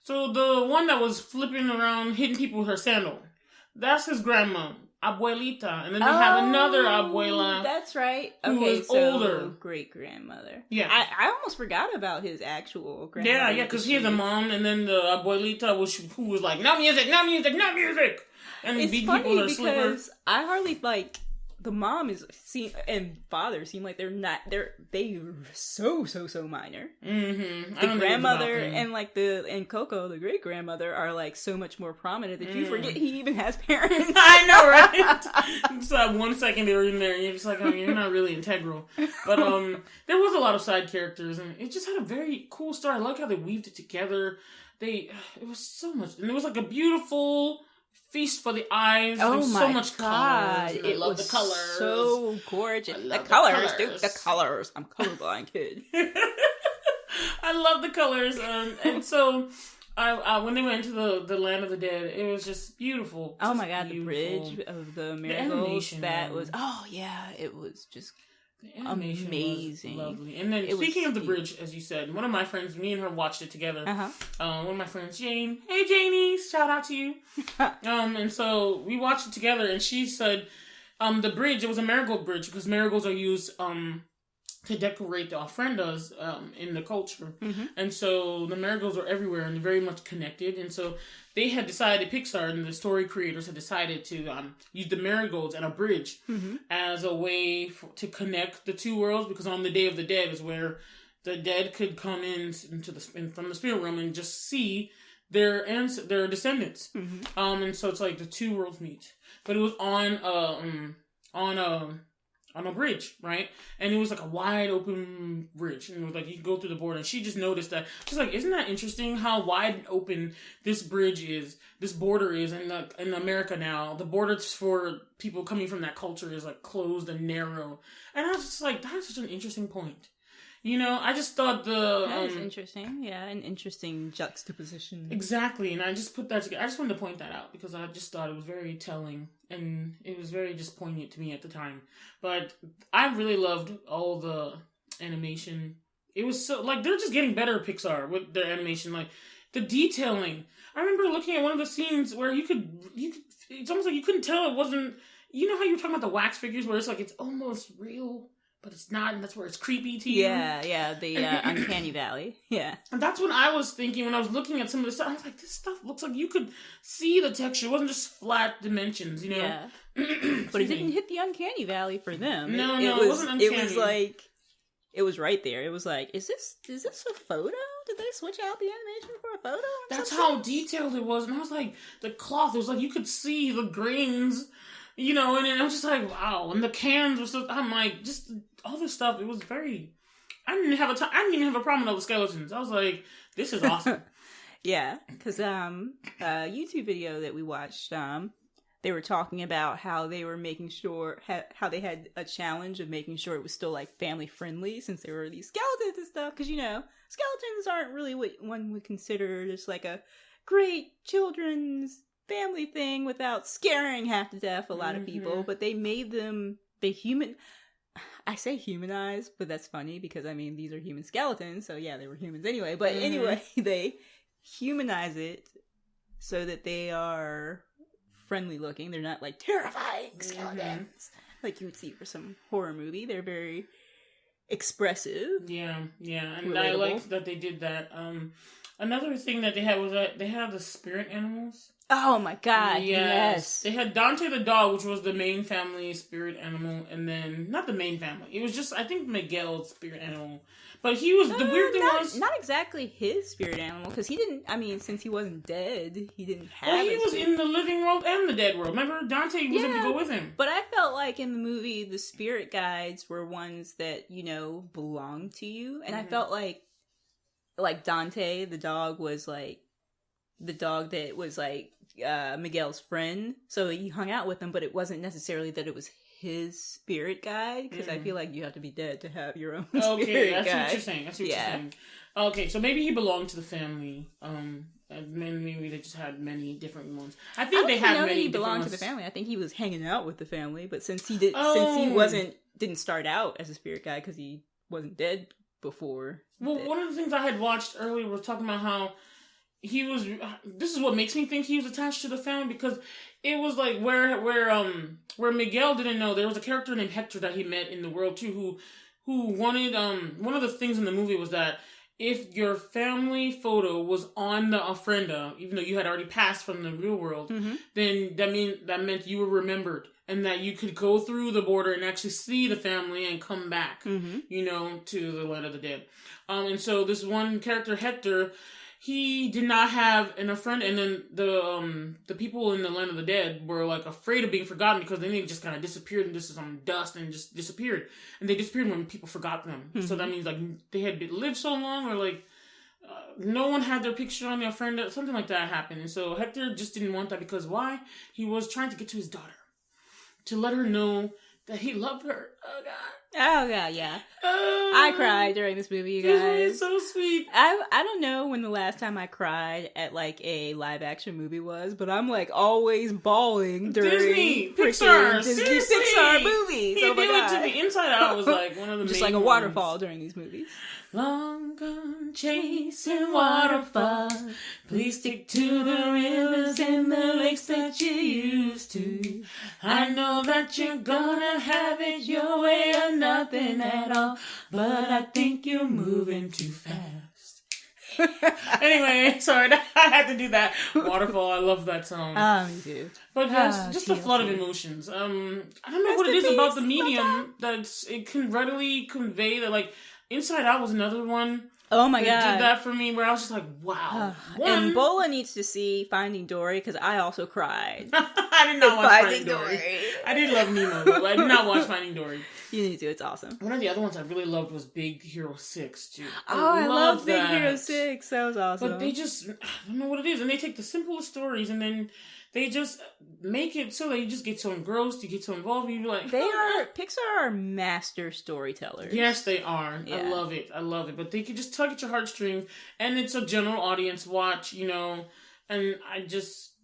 So the one that was flipping around, hitting people with her sandal, that's his grandma. Abuelita, and then they have another abuela. That's right. Okay, so older, great grandmother. Yeah, I almost forgot about his actual grandmother. Yeah, because he has a mom, and then the abuelita who was like, no music, no music, no music, and it's beat funny people with her because slipper. I hardly like the mom and father seem like they so minor. Mm-hmm. The grandmother and Coco, the great grandmother, are like so much more prominent that you forget he even has parents. I know, right? Just that 1 second they were in there, and you're just like, you're not really integral. But there was a lot of side characters, and it just had a very cool story. I like how they weaved it together. It was so much, and it was like a beautiful feast for the eyes. Oh There's my so much God. colors. I love the colors. So gorgeous. The colors, dude. The colors. I'm colorblind, kid. I love the colors. And so when they went into the land of the dead, it was just beautiful. Oh my God, beautiful. The bridge of the marigolds. It was just amazing, lovely. And then speaking of the bridge, as you said, one of my friends, me and her watched it together. One of my friends, Jane. Hey, Janie, shout out to you. And so we watched it together, and she said, the bridge. It was a marigold bridge because marigolds are used to decorate the ofrendas in the culture. And so the marigolds are everywhere and very much connected. And so they had decided, Pixar and the story creators had decided to use the marigolds and a bridge as a way to connect the two worlds, because on the Day of the Dead is where the dead could come from the spirit realm and just see their descendants. And so it's like the two worlds meet. But it was on on a bridge, right? And it was like a wide open bridge, and it was like you could go through the border. And she just noticed that. She's like, "Isn't that interesting? How wide open this bridge is, this border is, in America now. The borders for people coming from that culture is like closed and narrow." And I was just like, "That's such an interesting point." You know, I just thought that is interesting. Yeah, an interesting juxtaposition. Exactly, and I just put that together. I just wanted to point that out because I just thought it was very telling, and it was very just poignant to me at the time. But I really loved all the animation. It was so, like, they're just getting better at Pixar with their animation, like, the detailing. I remember looking at one of the scenes where you could it's almost like you couldn't tell it wasn't, you know how you were talking about the wax figures where it's like, it's almost real, but it's not, and that's where it's creepy to you. Yeah, the Uncanny Valley. Yeah. And that's what I was thinking when I was looking at some of this stuff. I was like, this stuff looks like you could see the texture. It wasn't just flat dimensions, you know? Yeah. But it didn't hit the Uncanny Valley for them. No, it wasn't uncanny. It was like, it was right there. It was like, is this a photo? Did they switch out the animation for a photo? That's how detailed it was. And I was like, the cloth, it was like you could see the grains, you know, and I was just like, wow. And the cans were so, I'm like, just all this stuff, it was very, I didn't even have a problem with all the skeletons. I was like, this is awesome. Yeah, because a YouTube video that we watched, they were talking about how they were making sure, how they had a challenge of making sure it was still, like, family friendly, since there were these skeletons and stuff, because, you know, skeletons aren't really what one would consider just, like, a great children's family thing without scaring half to death a lot of people, but they made them, I say humanized, but that's funny because, I mean, these are human skeletons, so yeah, they were humans anyway. But anyway, they humanize it so that they are friendly looking. They're not, like, terrifying skeletons like you would see for some horror movie. They're very expressive. Yeah. And relatable. I like that they did that. Another thing that they had was that they had the spirit animals. Oh my god, yes. They had Dante the dog, which was the main family spirit animal, and then, not the main family, it was just, I think, Miguel's spirit animal. But he was, the weird thing was... Not exactly his spirit animal, because he didn't, I mean, since he wasn't dead, he didn't have Well, he was in the living world and the dead world. Remember, Dante was able to go with him. But I felt like in the movie, the spirit guides were ones that, you know, belonged to you, and I felt like Dante, the dog, was like, the dog that was like Miguel's friend, so he hung out with him, but it wasn't necessarily that it was his spirit guide, because I feel like you have to be dead to have your own spirit guide. That's what you're saying. That's what you're saying. Okay, so maybe he belonged to the family, and maybe they just had many different ones. I think they had many. He belonged to the family. I think he was hanging out with the family, but since he didn't start out as a spirit guide because he wasn't dead before. Well, one of the things I had watched earlier was talking about how he was, this is what makes me think he was attached to the family, because it was like where Miguel didn't know, there was a character named Hector that he met in the world too, who wanted, one of the things in the movie was that if your family photo was on the ofrenda, even though you had already passed from the real world, then that meant you were remembered, and that you could go through the border and actually see the family and come back, you know, to the land of the dead. And so this one character, Hector, he did not have an ofrenda, and then the people in the land of the dead were like afraid of being forgotten, because then they just kind of disappeared into some dust and just disappeared. And they disappeared when people forgot them. So that means like they had lived so long, or like no one had their picture on the ofrenda, something like that happened. And so Hector just didn't want that, because why? He was trying to get to his daughter, to let her know that he loved her. Oh god. Oh god, yeah. I cried during this movie, you guys. This was so sweet. I don't know when the last time I cried at like a live action movie was, but I'm like always bawling during Disney Pixar movies. He did it to me. Inside Out was like one of the just main like a waterfall ones. During these movies. Long gone chasing waterfalls. Please stick to the rivers and the lakes that you used to. I know that you're gonna have it your way or nothing at all, but I think you're moving too fast. Anyway, sorry, I had to do that. Waterfall, I love that song. Me too. But yes, just a flood of emotions. I don't know what it is about the medium that it can readily convey that, like, Inside Out was another one. Oh my god. Did that for me, where I was just like, wow. And Bola needs to see Finding Dory, because I also cried. I I did not watch Finding Dory. I did love Nemo, but I did not watch Finding Dory. You need to. It's awesome. One of the other ones I really loved was Big Hero 6, too. I love Big Hero 6. That was awesome. But they just, I don't know what it is. And they take the simplest stories and then they just make it so that you just get so engrossed, you get so involved, and you're like... Pixar are master storytellers. Yes, they are. Yeah. I love it. But they can just tug at your heartstrings, and it's a general audience watch, and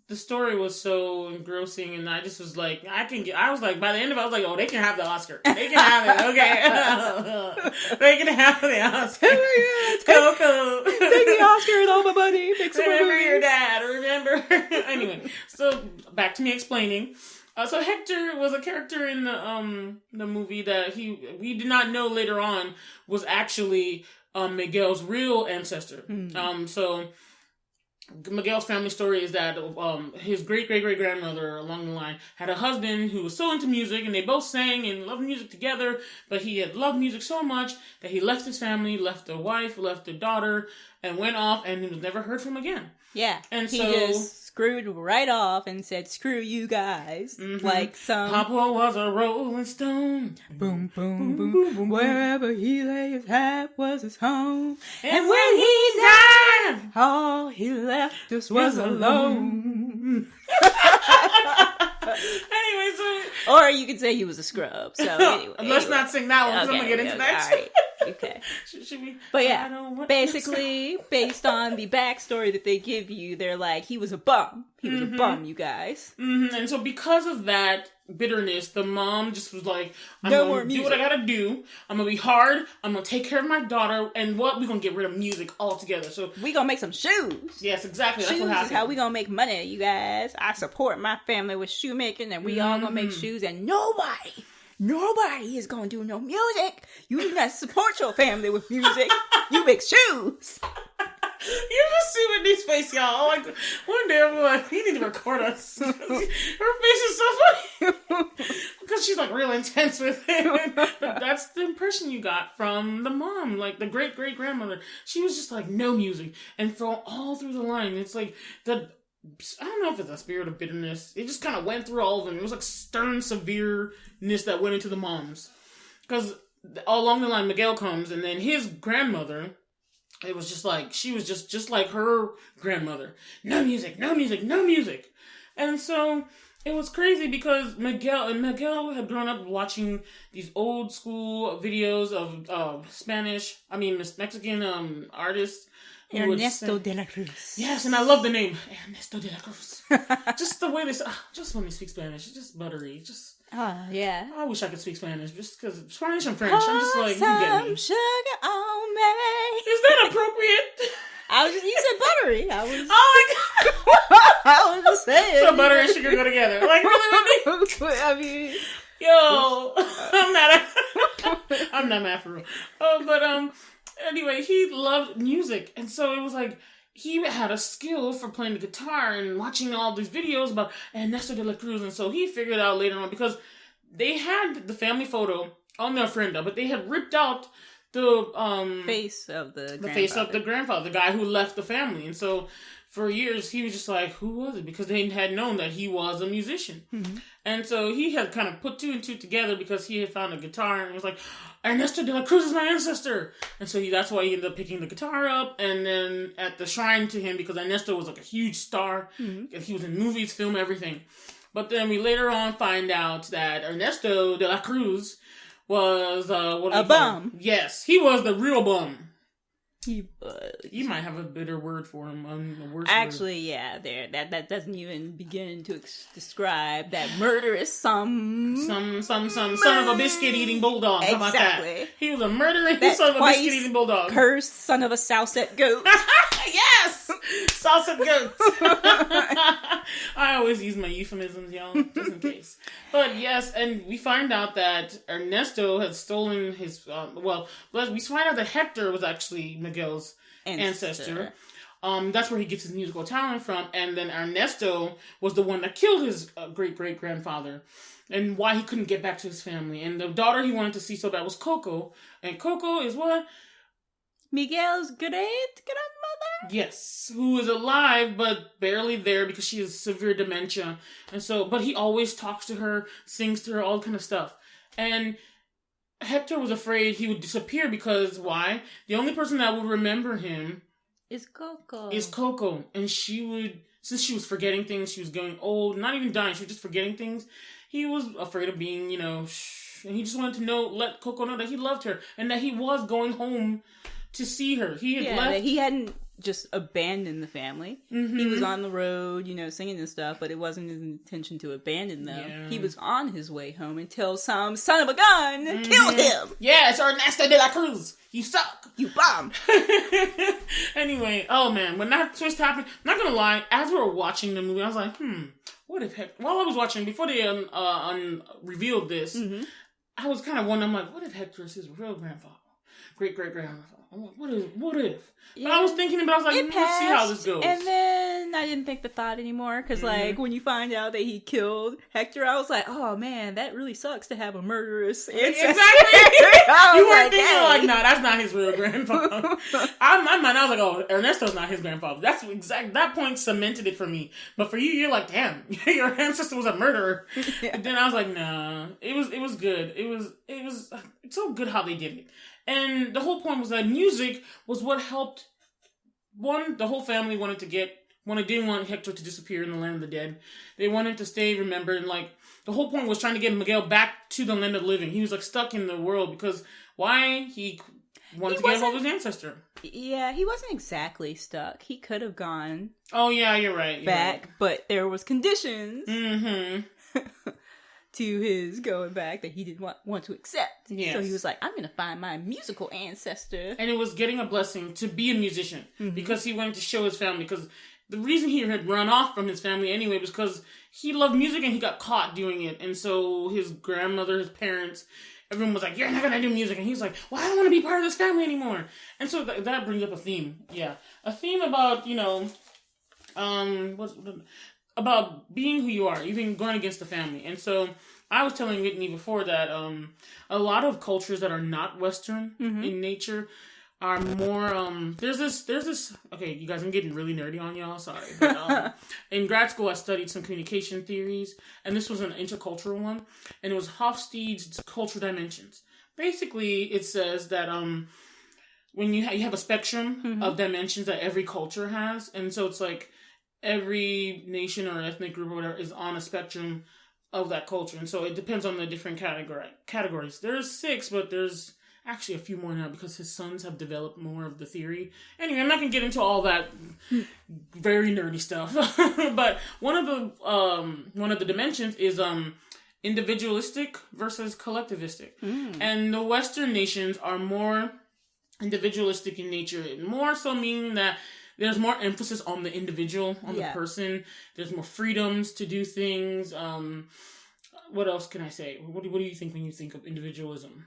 the story was so engrossing, and I just was like, by the end of it, I was like, oh, they can have the Oscar. They can have it, okay. They can have the Oscar. Coco. Take the Oscar and all my money. Remember your dad, remember? Anyway, so back to me explaining. So Hector was a character in the movie that we did not know later on was actually Miguel's real ancestor. So Miguel's family story is that his great-great-great-grandmother along the line had a husband who was so into music, and they both sang and loved music together, but he had loved music so much that he left his family, left a wife, left a daughter, and went off, and he was never heard from again. Yeah. And he just screwed right off and said, screw you guys. Mm-hmm. Like some... Papa was a rolling stone. Boom, boom, boom, boom, boom. Wherever he lay his hat was his home. And when he died, all he left us was alone. Anyway, so... Or you could say he was a scrub. So anyway. Let's not sing that one, because I'm going to get into that. All right. Okay. Should we? But yeah, basically, based on the backstory that they give you, they're like, he was a bum. He was a bum, you guys. Mm-hmm. And so because of that bitterness, the mom just was like, I'm no going to do what I got to do. I'm going to be hard. I'm going to take care of my daughter. And we're going to get rid of music altogether. So we going to make some shoes. Yes, exactly. That's shoes what happened. Is how we going to make money, you guys. I support my family with shoemaking, and we all going to make shoes, and Nobody is going to do no music. You do not support your family with music. You make shoes. You just see Whitney's face, y'all. Like, one day I'm like, you need to record us. Her face is so funny. Because she's like real intense with it. But that's the impression you got from the mom, like the great-great-grandmother. She was just like, no music. And all through the line, it's like I don't know if it's a spirit of bitterness. It just kind of went through all of them. It was like stern severeness that went into the moms. Because all along the line, Miguel comes, and then his grandmother, it was just like, she was just like her grandmother. No music, no music, no music. And so it was crazy because Miguel had grown up watching these old school videos of Mexican artists. Ernesto de la Cruz. Yes, and I love the name. Ernesto de la Cruz. Just the way they say, just when they speak Spanish, it's just buttery. Yeah. I wish I could speak Spanish, just because Spanish and French, I'm just like, you get me. Sugar on me. Is that appropriate? You said buttery. Oh my God. I was just saying. So butter and sugar go together. Like, really? I mean. Yo. I'm not mad for real. But, anyway, he loved music, and so it was like he had a skill for playing the guitar and watching all these videos about Ernesto de la Cruz, and so he figured out later on, because they had the family photo on their ofrenda, but they had ripped out the face of the grandfather, the guy who left the family, and so for years he was just like, who was it? Because they had known that he was a musician, and so he had kind of put two and two together because he had found a guitar and was like, Ernesto de la Cruz is my ancestor. And so that's why he ended up picking the guitar up. And then at the shrine to him, because Ernesto was like a huge star. He was in movies, film, everything. But then we later on find out that Ernesto de la Cruz was a bum. Yes, he was the real bum. He was. You might have a better word for him. A worse Actually, word. yeah, that doesn't even begin to describe that murderous son of a biscuit eating bulldog. How about that? He was a murdering son of a biscuit eating bulldog. Cursed son of a Southset goat. Yes, Southset goats. I always use my euphemisms, y'all, just in case. But yes, and we find out that Ernesto had stolen his. We find out that Hector was actually Miguel's ancestor. That's where he gets his musical talent from. And then Ernesto was the one that killed his great-great-grandfather, and why he couldn't get back to his family. And the daughter he wanted to see so bad was Coco. And Coco is what? Miguel's grandmother? Yes, who is alive but barely there because she has severe dementia. And so, but he always talks to her, sings to her, all kind of stuff. And Hector was afraid he would disappear because, why? The only person that would remember him is Coco. And she would, since she was forgetting things, she was going old, not even dying, she was just forgetting things. He was afraid of being, and he just wanted to let Coco know that he loved her and that he was going home to see her. He had left. That he hadn't just abandoned the family. Mm-hmm. He was on the road, singing and stuff, but it wasn't his intention to abandon them. Yeah. He was on his way home until some son of a gun killed him. Yeah, it's Ernesto de la Cruz. You suck. You bomb. Anyway, oh man, when that twist happened, I'm not gonna lie, as we were watching the movie, I was like, what if while I was watching, before they revealed this, I was kind of wondering, I'm like, what if Hector is his real grandfather? Great-great-grandfather? I'm like, what if? Yeah. But I was thinking about it, I was like, let's see how this goes. And then I didn't think the thought anymore, because when you find out that he killed Hector, I was like, oh man, that really sucks to have a murderous ancestor. Exactly. You weren't thinking like, nah, that's not his real grandfather. My mind, I was like, oh, Ernesto's not his grandfather. That's exactly, that point cemented it for me. But for you, you're like, damn, your ancestor was a murderer. Yeah. But then I was like, nah, it was good. It's so good how they did it. And the whole point was that music was what helped. One, the whole family didn't want Hector to disappear in the land of the dead. They wanted to stay remembered. And the whole point was trying to get Miguel back to the land of the living. He was stuck in the world because why? He wanted to get hold of his ancestor. Yeah, he wasn't exactly stuck. He could have gone. Oh yeah, you're right. Back, but there was conditions. Mm-hmm. To his going back that he didn't want to accept. Yes. So he was like, I'm going to find my musical ancestor. And it was getting a blessing to be a musician because he wanted to show his family. Because the reason he had run off from his family anyway was because he loved music and he got caught doing it. And so his grandmother, his parents, everyone was like, you're not going to do music. And he's like, well, I don't want to be part of this family anymore. And so that brings up a theme. Yeah. A theme about, about being who you are, even going against the family. And so I was telling Whitney before that a lot of cultures that are not Western in nature are more there's this okay, you guys, I'm getting really nerdy on y'all, sorry, but in grad school I studied some communication theories, and this was an intercultural one, and it was Hofstede's Cultural Dimensions. Basically it says that when you have a spectrum of dimensions that every culture has, and so it's like every nation or ethnic group or whatever is on a spectrum of that culture. And so it depends on the different categories. There's 6, but there's actually a few more now because his sons have developed more of the theory. Anyway, I'm not going to get into all that very nerdy stuff. But one of the dimensions is individualistic versus collectivistic. And the Western nations are more individualistic in nature, more so meaning that there's more emphasis on the individual, on the person. There's more freedoms to do things. What else can I say? What do you think when you think of individualism?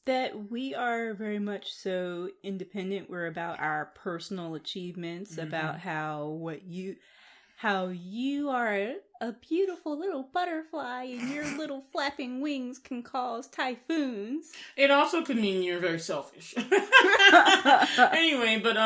That we are very much so independent. We're about our personal achievements, about how you are a beautiful little butterfly and your little flapping wings can cause typhoons. It also could mean you're very selfish. Anyway, but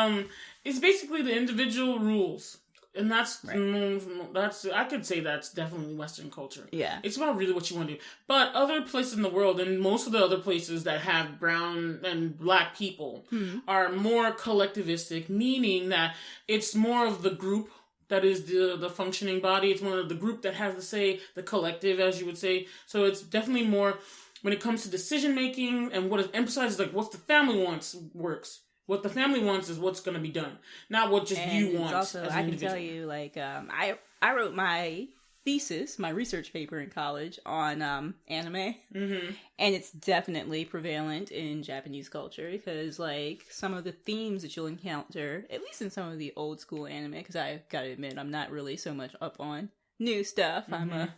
it's basically the individual rules. And that's I could say that's definitely Western culture. Yeah. It's about really what you want to do. But other places in the world, and most of the other places that have brown and black people are more collectivistic, meaning that it's more of the group that is the functioning body. It's one of the group that has to say, the collective, as you would say. So it's definitely more, when it comes to decision making and what is emphasized, is like what the family wants works. What the family wants is what's going to be done, not what just you want. Also, as an I can tell you, I wrote my thesis, my research paper in college on anime, and it's definitely prevalent in Japanese culture because, some of the themes that you'll encounter, at least in some of the old school anime, because I gotta admit, I'm not really so much up on new stuff. I'm a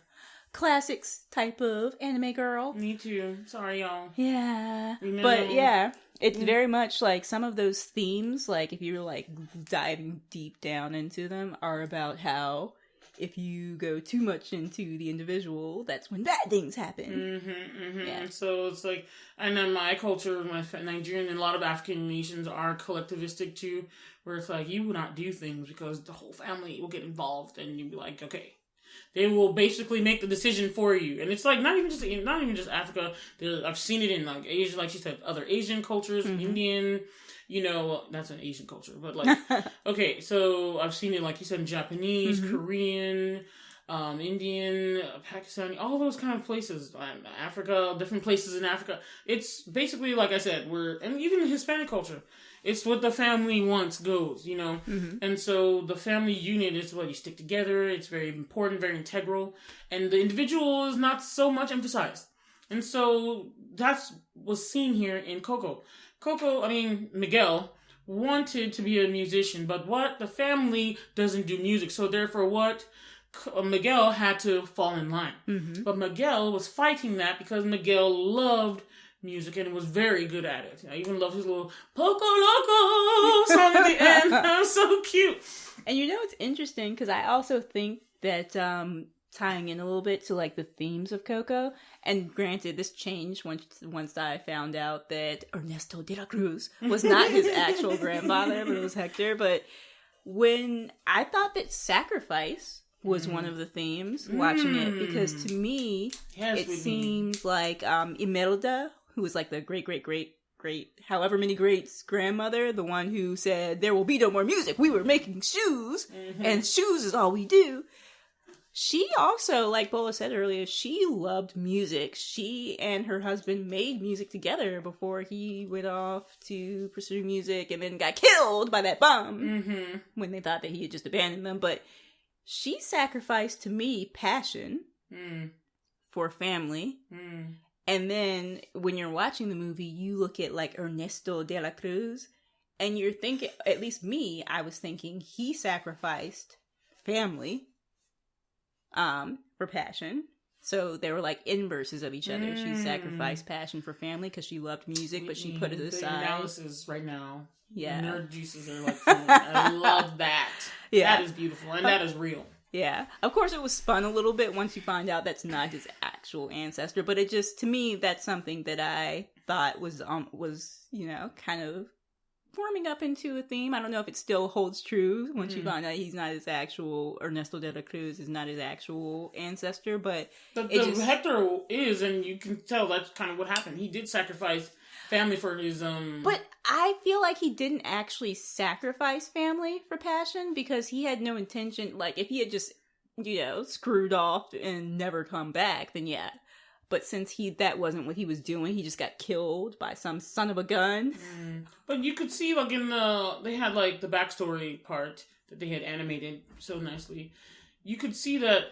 classics type of anime girl. Me too. Sorry, y'all. Yeah. But yeah, it's very much some of those themes, if you're diving deep down into them, are about how if you go too much into the individual, that's when bad things happen. Yeah. So it's like, and then my culture, my Nigerian and a lot of African nations are collectivistic too, where it's like, you will not do things because the whole family will get involved, and you'll be like, okay. They will basically make the decision for you, and it's like not even just Africa. I've seen it in like Asia, like she said, other Asian cultures, Indian. That's an Asian culture, but like, okay, so I've seen it like you said in Japanese, Korean, Indian, Pakistani, all those kind of places. Africa, different places in Africa. It's basically like I said, and even the Hispanic culture. It's what the family wants goes, And so the family unit is what you stick together. It's very important, very integral. And the individual is not so much emphasized. And so that's was seen here in Coco. Miguel wanted to be a musician, but the family doesn't do music. So therefore Miguel had to fall in line. But Miguel was fighting that because Miguel loved music and was very good at it. I even love his little Poco Loco song at the end. That was so cute. And it's interesting because I also think that tying in a little bit to like the themes of Coco, and granted this changed once I found out that Ernesto de la Cruz was not his actual grandfather, but it was Hector. But when I thought that sacrifice was one of the themes watching it, because to me it seems like Imelda, who was like the great however many greats grandmother, the one who said there will be no more music, we were making shoes, and shoes is all we do. She also, like Bola said earlier, she loved music. She and her husband made music together before he went off to pursue music and then got killed by that bomb when they thought that he had just abandoned them. But she sacrificed, to me, passion for family. And then when you're watching the movie, you look at like Ernesto de la Cruz and you're thinking, at least me, I was thinking he sacrificed family for passion. So they were like inverses of each other. She sacrificed passion for family because she loved music, but she put it aside. The analysis right now. Yeah. Nerd juices are like flowing. I love that. Yeah. That is beautiful and that is real. Yeah. Of course it was spun a little bit once you find out that's not his actual ancestor, but it just, to me, that's something that I thought was kind of forming up into a theme. I don't know if it still holds true once you find out he's not his actual, Ernesto de la Cruz is not his actual ancestor, but Hector is, and you can tell that's kind of what happened. He did sacrifice family for his But I feel like he didn't actually sacrifice family for passion, because he had no intention, like if he had just, screwed off and never come back, then yeah. But since that wasn't what he was doing, he just got killed by some son of a gun. But you could see, like, they had, like, the backstory part that they had animated so nicely. You could see that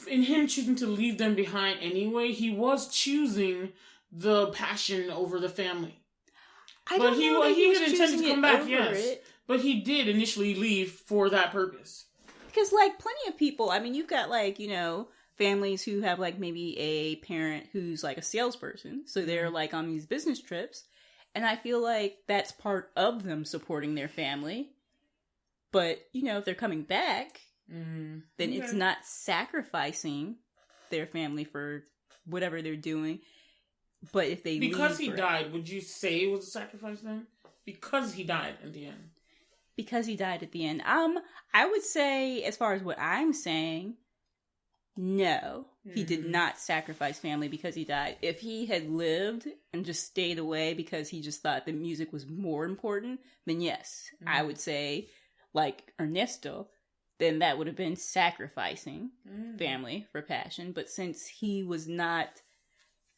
in him choosing to leave them behind anyway, he was choosing the passion over the family. I don't know that he was intended to come back, yes. It. But he did initially leave for that purpose. Because, like, plenty of people, I mean, you've got, like, families who have, like, maybe a parent who's, like, a salesperson. So they're, like, on these business trips. And I feel like that's part of them supporting their family. But, if they're coming back, then it's not sacrificing their family for whatever they're doing. But if they Because he died, would you say it was a sacrifice then? Because he died at the end. Because he died at the end. I would say, as far as what I'm saying, no, he did not sacrifice family because he died. If he had lived and just stayed away because he just thought the music was more important, then yes, I would say, like Ernesto, then that would have been sacrificing family for passion. But since he was not,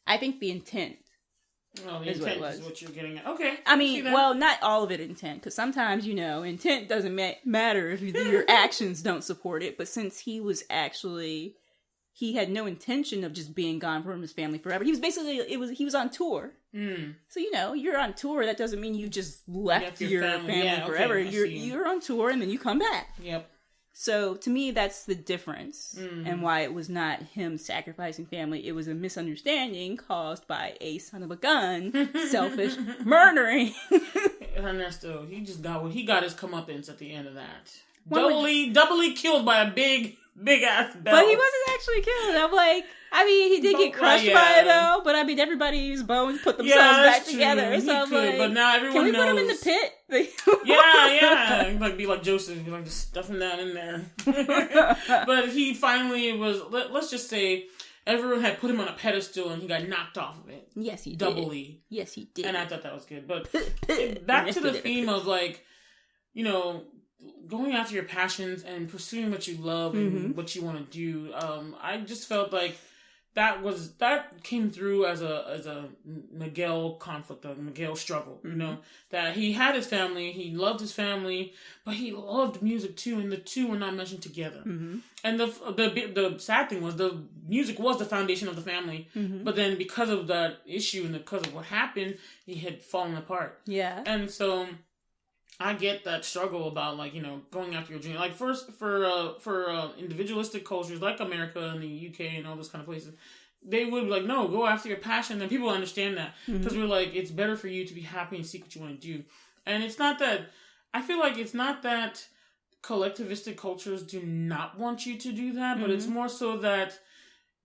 I think the intent. Oh, the intent is what you're getting at. Okay. I mean, well, not all of it intent, because sometimes, intent doesn't matter if your actions don't support it. But since he was actually, he had no intention of just being gone from his family forever. He was basically, he was on tour. So, you're on tour. That doesn't mean you just left your family forever. Okay, you're on tour and then you come back. Yep. So, to me, that's the difference, and why it was not him sacrificing family. It was a misunderstanding caused by a son of a gun, selfish murdering. Ernesto, he got his comeuppance at the end of that. doubly killed by a big ass bell. But he wasn't actually killed. I'm like, I mean, he did get crushed by a bell, but I mean, everybody's bones put themselves back together. He So I'm could, like, but now everyone knows. Can we put him in the pit? yeah. Like be like Joseph, be like just stuff him down in there. But he finally was. Let's just say everyone had put him on a pedestal, and he got knocked off of it. Yes, he did. Doubly. Yes, he did. And I thought that was good. But back to the theme of like, you know, going after your passions and pursuing what you love and what you want to do. I just felt like that came through as a Miguel conflict, a Miguel struggle. You know, that he had his family, he loved his family, but he loved music too, and the two were not mentioned together. And the sad thing was the music was the foundation of the family, but then because of that issue and because of what happened, he had fallen apart. Yeah, and so I get that struggle about, like, you know, going after your dream. Like, first, for individualistic cultures like America and the UK and all those kind of places, they would be like, no, go after your passion. And people understand that. Because we're like, it's better for you to be happy and seek what you want to do. And it's not that, I feel like it's not that collectivistic cultures do not want you to do that, but it's more so that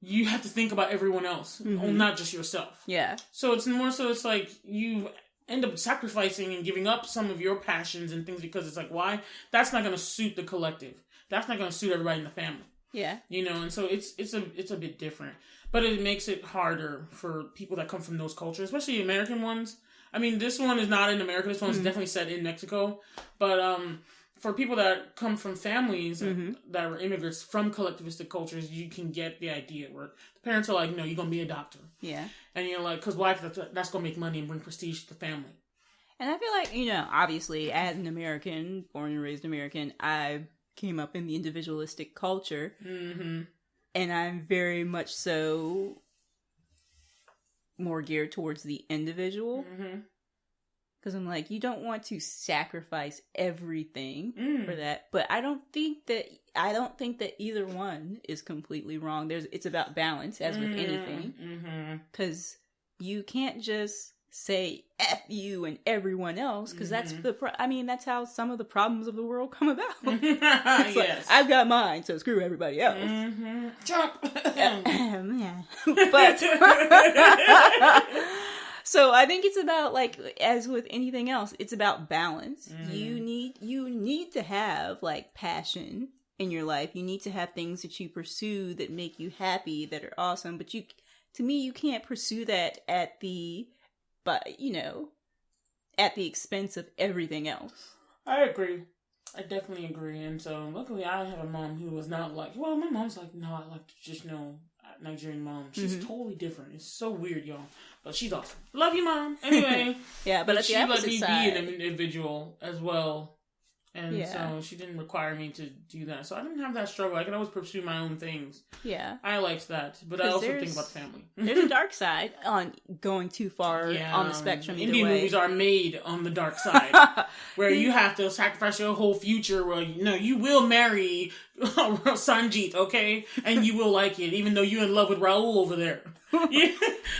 you have to think about everyone else, not just yourself. Yeah. So it's more so, it's like, you end up sacrificing and giving up some of your passions and things because it's like, why? That's not going to suit the collective. That's not going to suit everybody in the family. Yeah. You know, and so it's a bit different. But it makes it harder for people that come from those cultures, especially American ones. I mean, this one is not in America. This one's definitely set in Mexico. But for people that come from families that were immigrants from collectivistic cultures, you can get the idea where the parents are like, no, you're going to be a doctor. Yeah. And you're like, because why? That's going to make money and bring prestige to the family. And I feel like, you know, obviously, as an American, born and raised American, I came up in the individualistic culture. And I'm very much so more geared towards the individual. Because I'm like, you don't want to sacrifice everything for that. But I don't think that either one is completely wrong. It's about balance, as with anything. Because you can't just say F you and everyone else, because that's that's how some of the problems of the world come about. It's like, I've got mine, so screw everybody else. Jump. But so I think it's about, like, as with anything else, it's about balance. You need to have, like, passion in your life. You need to have things that you pursue that make you happy, that are awesome. But to me, you can't pursue that at the expense of everything else. I agree. I definitely agree. And so, luckily, I have a mom who was not like, well, my mom's like, no, I like to just know Nigerian mom. She's totally different. It's so weird, y'all. But she's awesome. Love you, Mom. Anyway. Yeah, but at the opposite she let side, me be an individual as well. And so she didn't require me to do that. So I didn't have that struggle. I could always pursue my own things. Yeah. I liked that. But I also think about the family. There's a dark side on going too far on the spectrum. Indian movies are made on the dark side. Where you have to sacrifice your whole future. Where, you will marry Sanjeet, okay? And you will like it. Even though you're in love with Raul over there.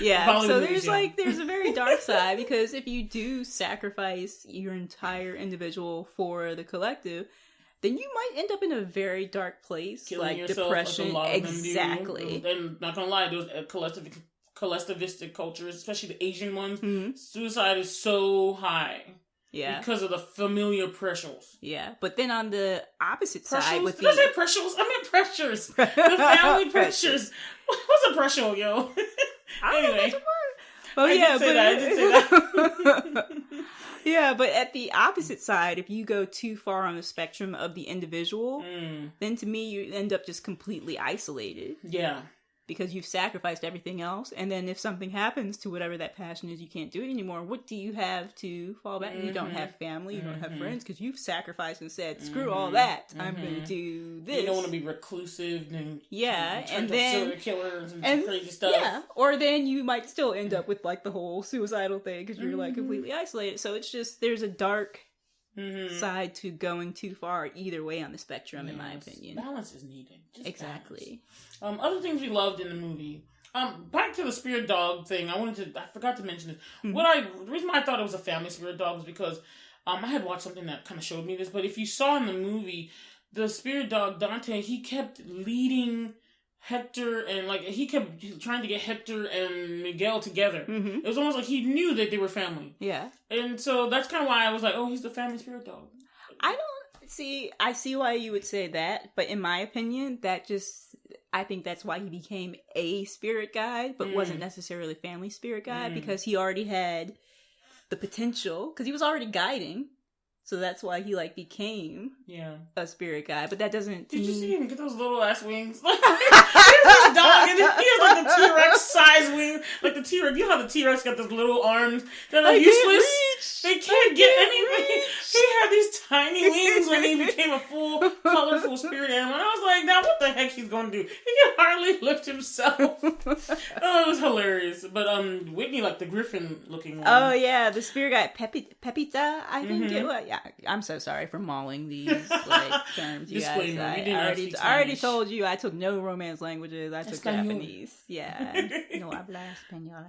Yeah. So there's a very dark side, because if you do sacrifice your entire individual for the collective, then you might end up in a very dark place, killing like depression. Like exactly. And not gonna lie, those collectivistic cultures, especially the Asian ones, suicide is so high. Yeah. Because of the familiar pressures. Yeah. But then on the opposite side with Did I say pressures? I meant pressures. The family pressures. What's a pressure, yo? Anyway. Oh, yeah. I did say that. Yeah, but at the opposite side, if you go too far on the spectrum of the individual, then to me, you end up just completely isolated. Yeah. Because you've sacrificed everything else. And then if something happens to whatever that passion is, you can't do it anymore. What do you have to fall back? You don't have family. You don't have friends. Because you've sacrificed and said, screw all that. I'm going to do this. You don't want to be reclusive and and then serial killers and crazy stuff. Yeah. Or then you might still end up with like the whole suicidal thing because you're like completely isolated. So it's just, there's a dark side to going too far either way on the spectrum, in my opinion. Balance is needed. Just exactly. Balance. Other things we loved in the movie. Back to the spirit dog thing. I forgot to mention this. The reason why I thought it was a family spirit dog was because I had watched something that kind of showed me this. But if you saw in the movie, the spirit dog, Dante, he kept leading Hector and, like, he kept trying to get Hector and Miguel together. Mm-hmm. It was almost like he knew that they were family. Yeah. And so that's kind of why I was like, oh, he's the family spirit dog. I see why you would say that, but in my opinion, I think that's why he became a spirit guide, but wasn't necessarily family spirit guide, because he already had the potential, because he was already guiding. So that's why he, like, became a spirit guide. But that doesn't... Did you see him get those little ass wings? Like, here's this dog, and he has, like, the T-Rex size wing. Like, the T-Rex... You know how the T-Rex got those little arms? They're, like, useless. They can't get anything. He had these tiny wings when he became a full, colorful spirit animal. And I was like, now what the heck he's going to do? He can hardly lift himself. Oh, it was hilarious. But Whitney, like, the griffin-looking one. Oh, yeah. The spirit guide, Pepita, I think it was. Yeah, I'm so sorry for mauling these like terms, you guys. I already told you I took no Romance languages. I took Japanese. Yeah, no habla español.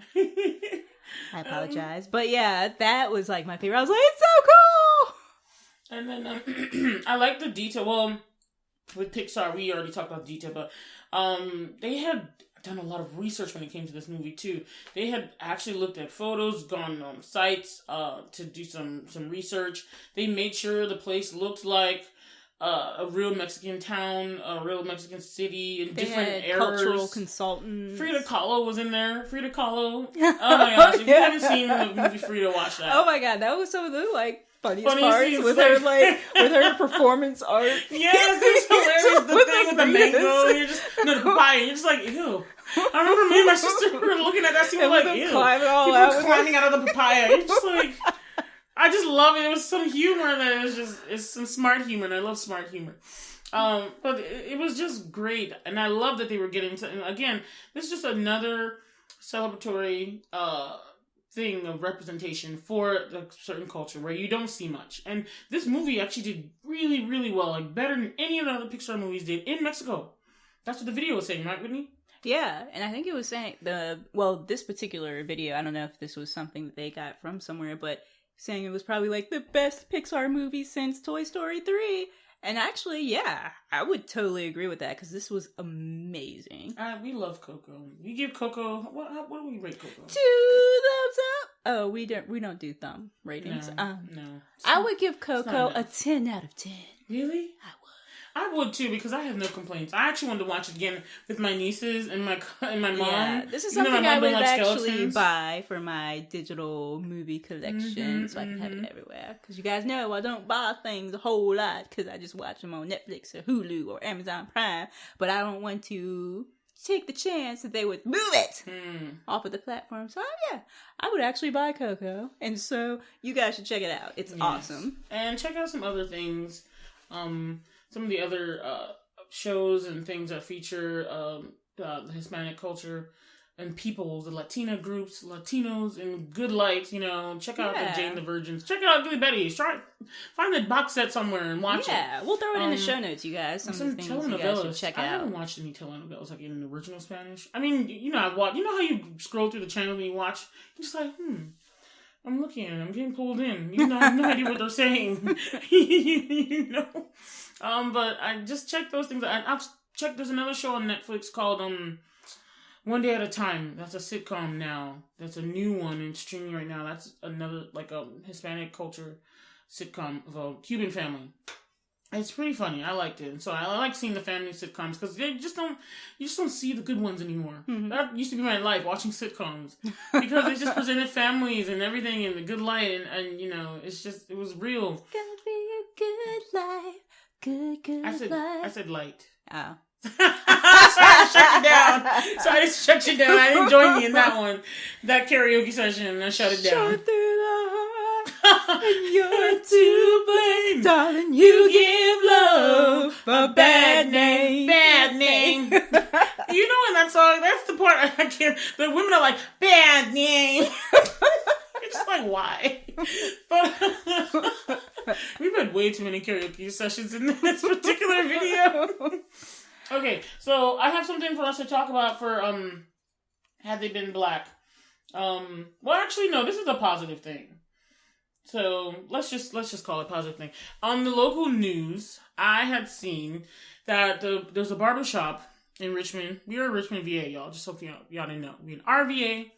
I apologize, but yeah, that was like my favorite. I was like, it's so cool. And then I like the detail. Well, with Pixar, we already talked about detail, but they had done a lot of research when it came to this movie too. They had actually looked at photos, gone on sites to do some research. They made sure the place looked like a real Mexican town, a real Mexican city, in different eras. Cultural consultants. Frida Kahlo was in there. Frida Kahlo. Oh my gosh! If you haven't seen the movie Frida, watch that. Oh my god, that was some of the like funniest parts with her with her performance art. Yes, it was hilarious. The thing with the mango, and you're just the papaya. You're just like, ew. I remember me and my sister were looking at that scene, we were like, ew. People climbing out of the papaya. You're just like, I just love it. It was some humor that it's some smart humor, and I love smart humor. But it was just great, and I love that they were getting to. And again, this is just another celebratory thing of representation for a certain culture where you don't see much. And this movie actually did really, really well, like better than any of the other Pixar movies did in Mexico. That's what the video was saying, right, Whitney? Yeah, and I think it was saying this particular video, I don't know if this was something that they got from somewhere, but saying it was probably like the best Pixar movie since Toy Story 3. And actually, yeah, I would totally agree with that, because this was amazing. We love Coco. We give Coco, what do we rate Coco? 2 thumbs up. Oh, we don't do thumb ratings. No. I would give Coco a 10 out of 10. Really? I would too, because I have no complaints. I actually wanted to watch it again with my nieces and my mom. Yeah, this is something I would actually buy for my digital movie collection, so I can have it everywhere. Because you guys know I don't buy things a whole lot, because I just watch them on Netflix or Hulu or Amazon Prime. But I don't want to take the chance that they would move it off of the platform. So yeah, I would actually buy Coco, and so you guys should check it out. It's awesome. And check out some other things. Some of the other shows and things that feature the Hispanic culture and people, the Latina groups, Latinos in good light, check out the Jane the Virgins. Check out Billy Betty. Find the box set somewhere and watch it. Yeah, we'll throw it in the show notes, you guys. Some of the things you guys should check out. I haven't watched any telenovelas like in the original Spanish. I mean, I've watched, how you scroll through the channel and you watch, you're just like, I'm looking at it, I'm getting pulled in. I have no idea what they're saying. But I just checked those things. I'll check, there's another show on Netflix called One Day at a Time. That's a sitcom now. That's a new one in streaming right now. That's another, like, a Hispanic culture sitcom of a Cuban family. It's pretty funny. I liked it. And so I like seeing the family sitcoms, because you just don't see the good ones anymore. Mm-hmm. That used to be my life, watching sitcoms, because they just presented families and everything in the good light, and it was real. It's gonna be a good life. Good life. I said light. Oh. Sorry to shut you down. I didn't join you in that one. That karaoke session. I shut it down. Shut through the heart, and you're to blame. Darling, you give love a bad name. Bad name. In that song, that's the part I can't. The women are like, bad name. It's just like, why? But we've had way too many karaoke sessions in this particular video. Okay, so I have something for us to talk about for Had They Been Black. Well, actually, no, this is a positive thing. So let's just call it a positive thing. On the local news, I had seen that there's a barber shop in Richmond. We are in Richmond, VA, y'all. Just so y'all didn't know. We in RVA.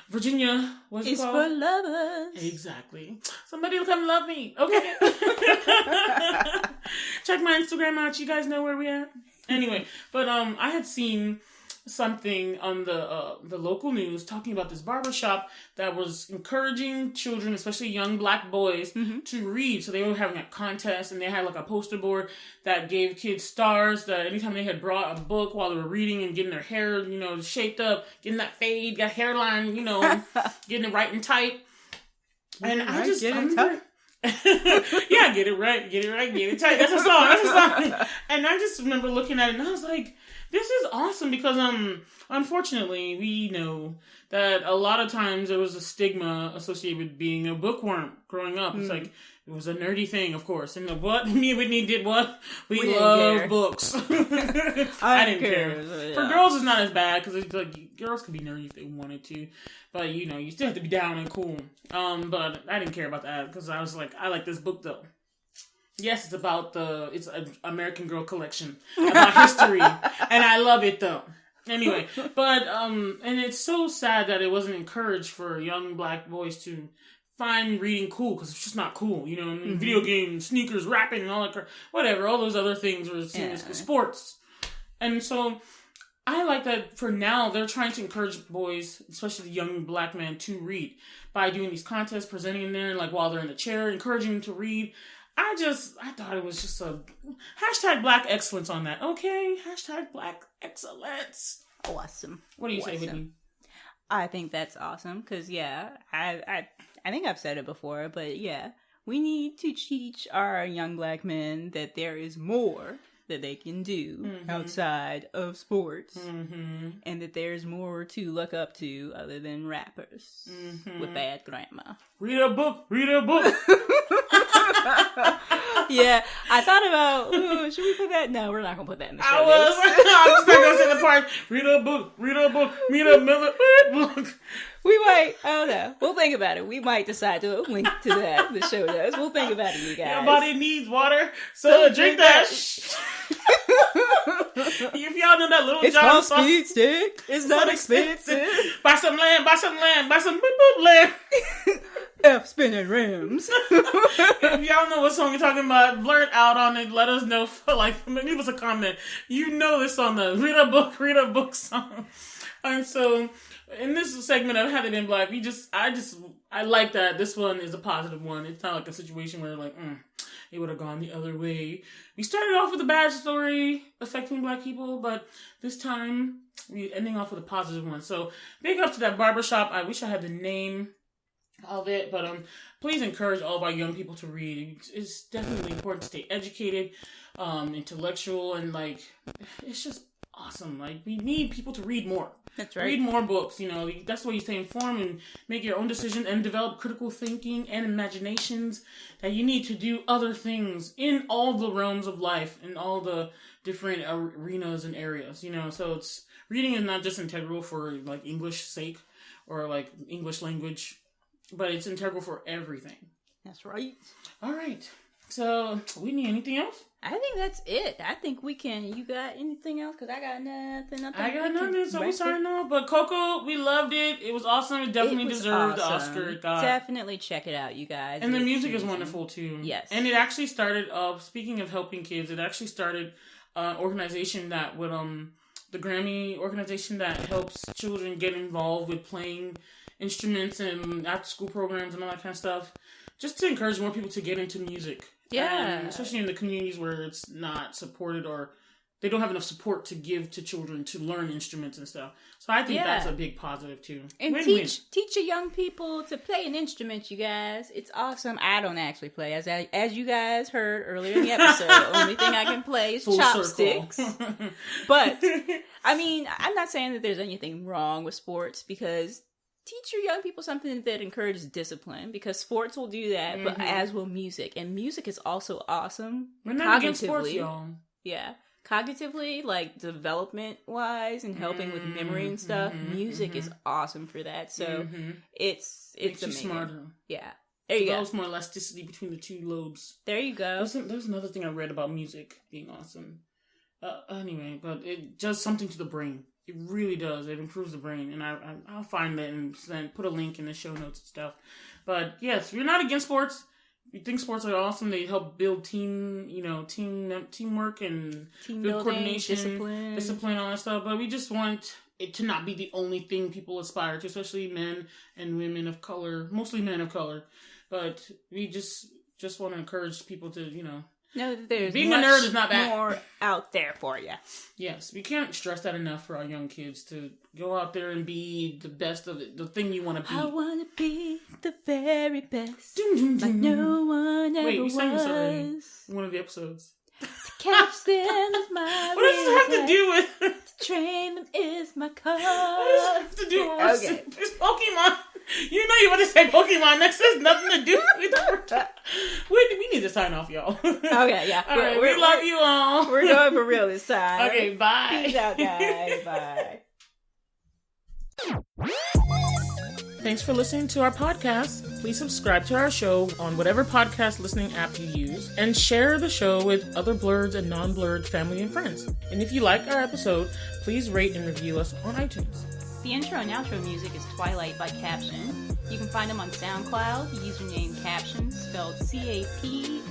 Virginia, what's it called? It's for lovers. Exactly. Somebody will come love me. Okay. Check my Instagram out. You guys know where we at. Anyway, but I had seen something on the local news talking about this barbershop that was encouraging children, especially young black boys, to read. So they were having a contest, and they had like a poster board that gave kids stars that anytime they had brought a book while they were reading and getting their hair, shaped up, getting that fade, got hairline, getting it right and tight. And I just remember, yeah, get it right, get it tight. That's a song. And I just remember looking at it, and I was like, this is awesome, because unfortunately we know that a lot of times there was a stigma associated with being a bookworm growing up. It's like, it was a nerdy thing, of course. And what me and Whitney did what? We love books. I didn't care. Yeah. For girls, it's not as bad, because it's like girls could be nerdy if they wanted to, but you still have to be down and cool. But I didn't care about that, because I was like, I like this book though. Yes, it's an American Girl collection about history, and I love it though. Anyway, but and it's so sad that it wasn't encouraged for young black boys to find reading cool, because it's just not cool, Video games, sneakers, rapping, and all that crap, whatever. All those other things were seen as sports, and so I like that. For now, they're trying to encourage boys, especially young black men, to read by doing these contests, presenting them like while they're in the chair, encouraging them to read. I thought it was just a hashtag black excellence on that. Okay, hashtag black excellence. Awesome. What do you say, Whitney? I think that's awesome, because I think I've said it before, but we need to teach our young black men that there is more that they can do outside of sports, and that there's more to look up to other than rappers with bad grammar. Read a book. Yeah, I thought about, should we put that? No, we're not going to put that in the show. I was just going to say the part, read a book, meet a Miller book. We might, I don't know. We'll think about it. We might decide to link to that, the show does. We'll think about it, you guys. Your body needs water, so drink that. If y'all know that Little it's John called song. Speed Stick. It's not expensive. Buy some land, buy some boop land. F spinning rims. If y'all know what song you're talking about, blurt out on it. Let us know. Leave us a comment. You know this on the read a book song. And so, in this segment of Had It Been Black, I like that this one is a positive one. It's not like a situation where it would have gone the other way. We started off with a bad story affecting black people, but this time we're ending off with a positive one. So, big up to that barbershop. I wish I had the name of it, but please encourage all of our young people to read. It's definitely important to stay educated, intellectual, and it's just awesome. We need people to read more. That's right. Read more books. That's the way you stay informed and make your own decisions and develop critical thinking and imaginations. That you need to do other things in all the realms of life, in all the different arenas and areas. So reading is not just integral for English sake or English language, but it's integral for everything. That's right. All right. So, we need anything else? I think that's it. I think we can. You got anything else? Because I got nothing. I got nothing, so we sign off. But Coco, we loved it. It was awesome. It definitely deserved the Oscar it got. Definitely check it out, you guys. And the music is wonderful, too. Yes. And it actually started, speaking of helping kids, it actually started an organization that would, the Grammy organization that helps children get involved with playing instruments and after-school programs and all that kind of stuff. Just to encourage more people to get into music. Yeah. Especially in the communities where it's not supported or they don't have enough support to give to children to learn instruments and stuff. So I think that's a big positive too. And teach your young people to play an instrument, you guys. It's awesome. I don't actually play. As you guys heard earlier in the episode, the only thing I can play is chopsticks. But, I'm not saying that there's anything wrong with sports, because teach your young people something that encourages discipline, because sports will do that, but as will music. And music is also awesome. We're not against sports, y'all. Yeah. Cognitively, development-wise and helping with memory and stuff, music is awesome for that. So it's amazing. Smarter. Yeah. There you go. Develops more elasticity between the two lobes. There you go. There's another thing I read about music being awesome. Anyway, but it does something to the brain. It really does. It improves the brain, and I'll find that and then put a link in the show notes and stuff. But yes, we're not against sports. We think sports are awesome. They help build teamwork and team build building, coordination, discipline, all that stuff. But we just want it to not be the only thing people aspire to, especially men and women of color, mostly men of color. But we just want to encourage people to, know that there's being a nerd is not bad. More out there for you. Yes, we can't stress that enough for our young kids to go out there and be the best of it, the thing you want to be. I want to be the very best, Doom, doom, doom. like no one ever Wait, we sang this already was. in one of the episodes. To catch them is my What does this have to do with? To train them is my cause. What does this have to do with? It's Pokemon. You know you want to say Pokemon. Next has nothing to do with it. We need to sign off, y'all. Okay, yeah. All right, we love you all. We're going for real this time. Okay, bye. Peace out, guys. Bye. Thanks for listening to our podcast. Please subscribe to our show on whatever podcast listening app you use and share the show with other Blerds and non-Blerd family and friends. And if you like our episode, please rate and review us on iTunes. The intro and outro music is Twilight by Caption. You can find them on SoundCloud, username Caption, spelled Capshun.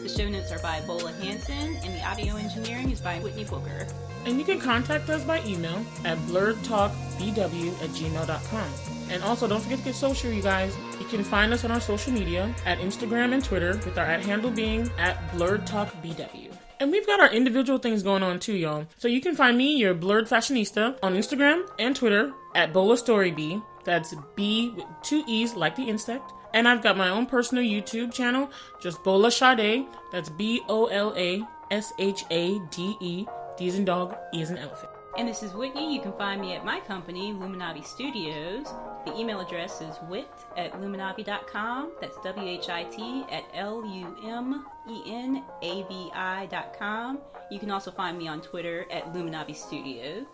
The show notes are by Bola Hansen, and the audio engineering is by Whitney Booker. And you can contact us by email at blerdtalkbw@gmail.com. And also, don't forget to get social, you guys. You can find us on our social media at Instagram and Twitter, with our @handle being @blerdtalkbw. And we've got our individual things going on too, y'all. So you can find me, your Blerd Fashionista, on Instagram and Twitter at BolaStoryB. That's B with 2 E's like the insect. And I've got my own personal YouTube channel, just Bola Sade. That's BOLASHADE. D as in dog, E as in elephant. And this is Whitney. You can find me at my company, Luminavi Studios. The email address is wit@luminavi.com. That's WHIT@LUMENAVI.com. You can also find me on Twitter at Luminavi Studios.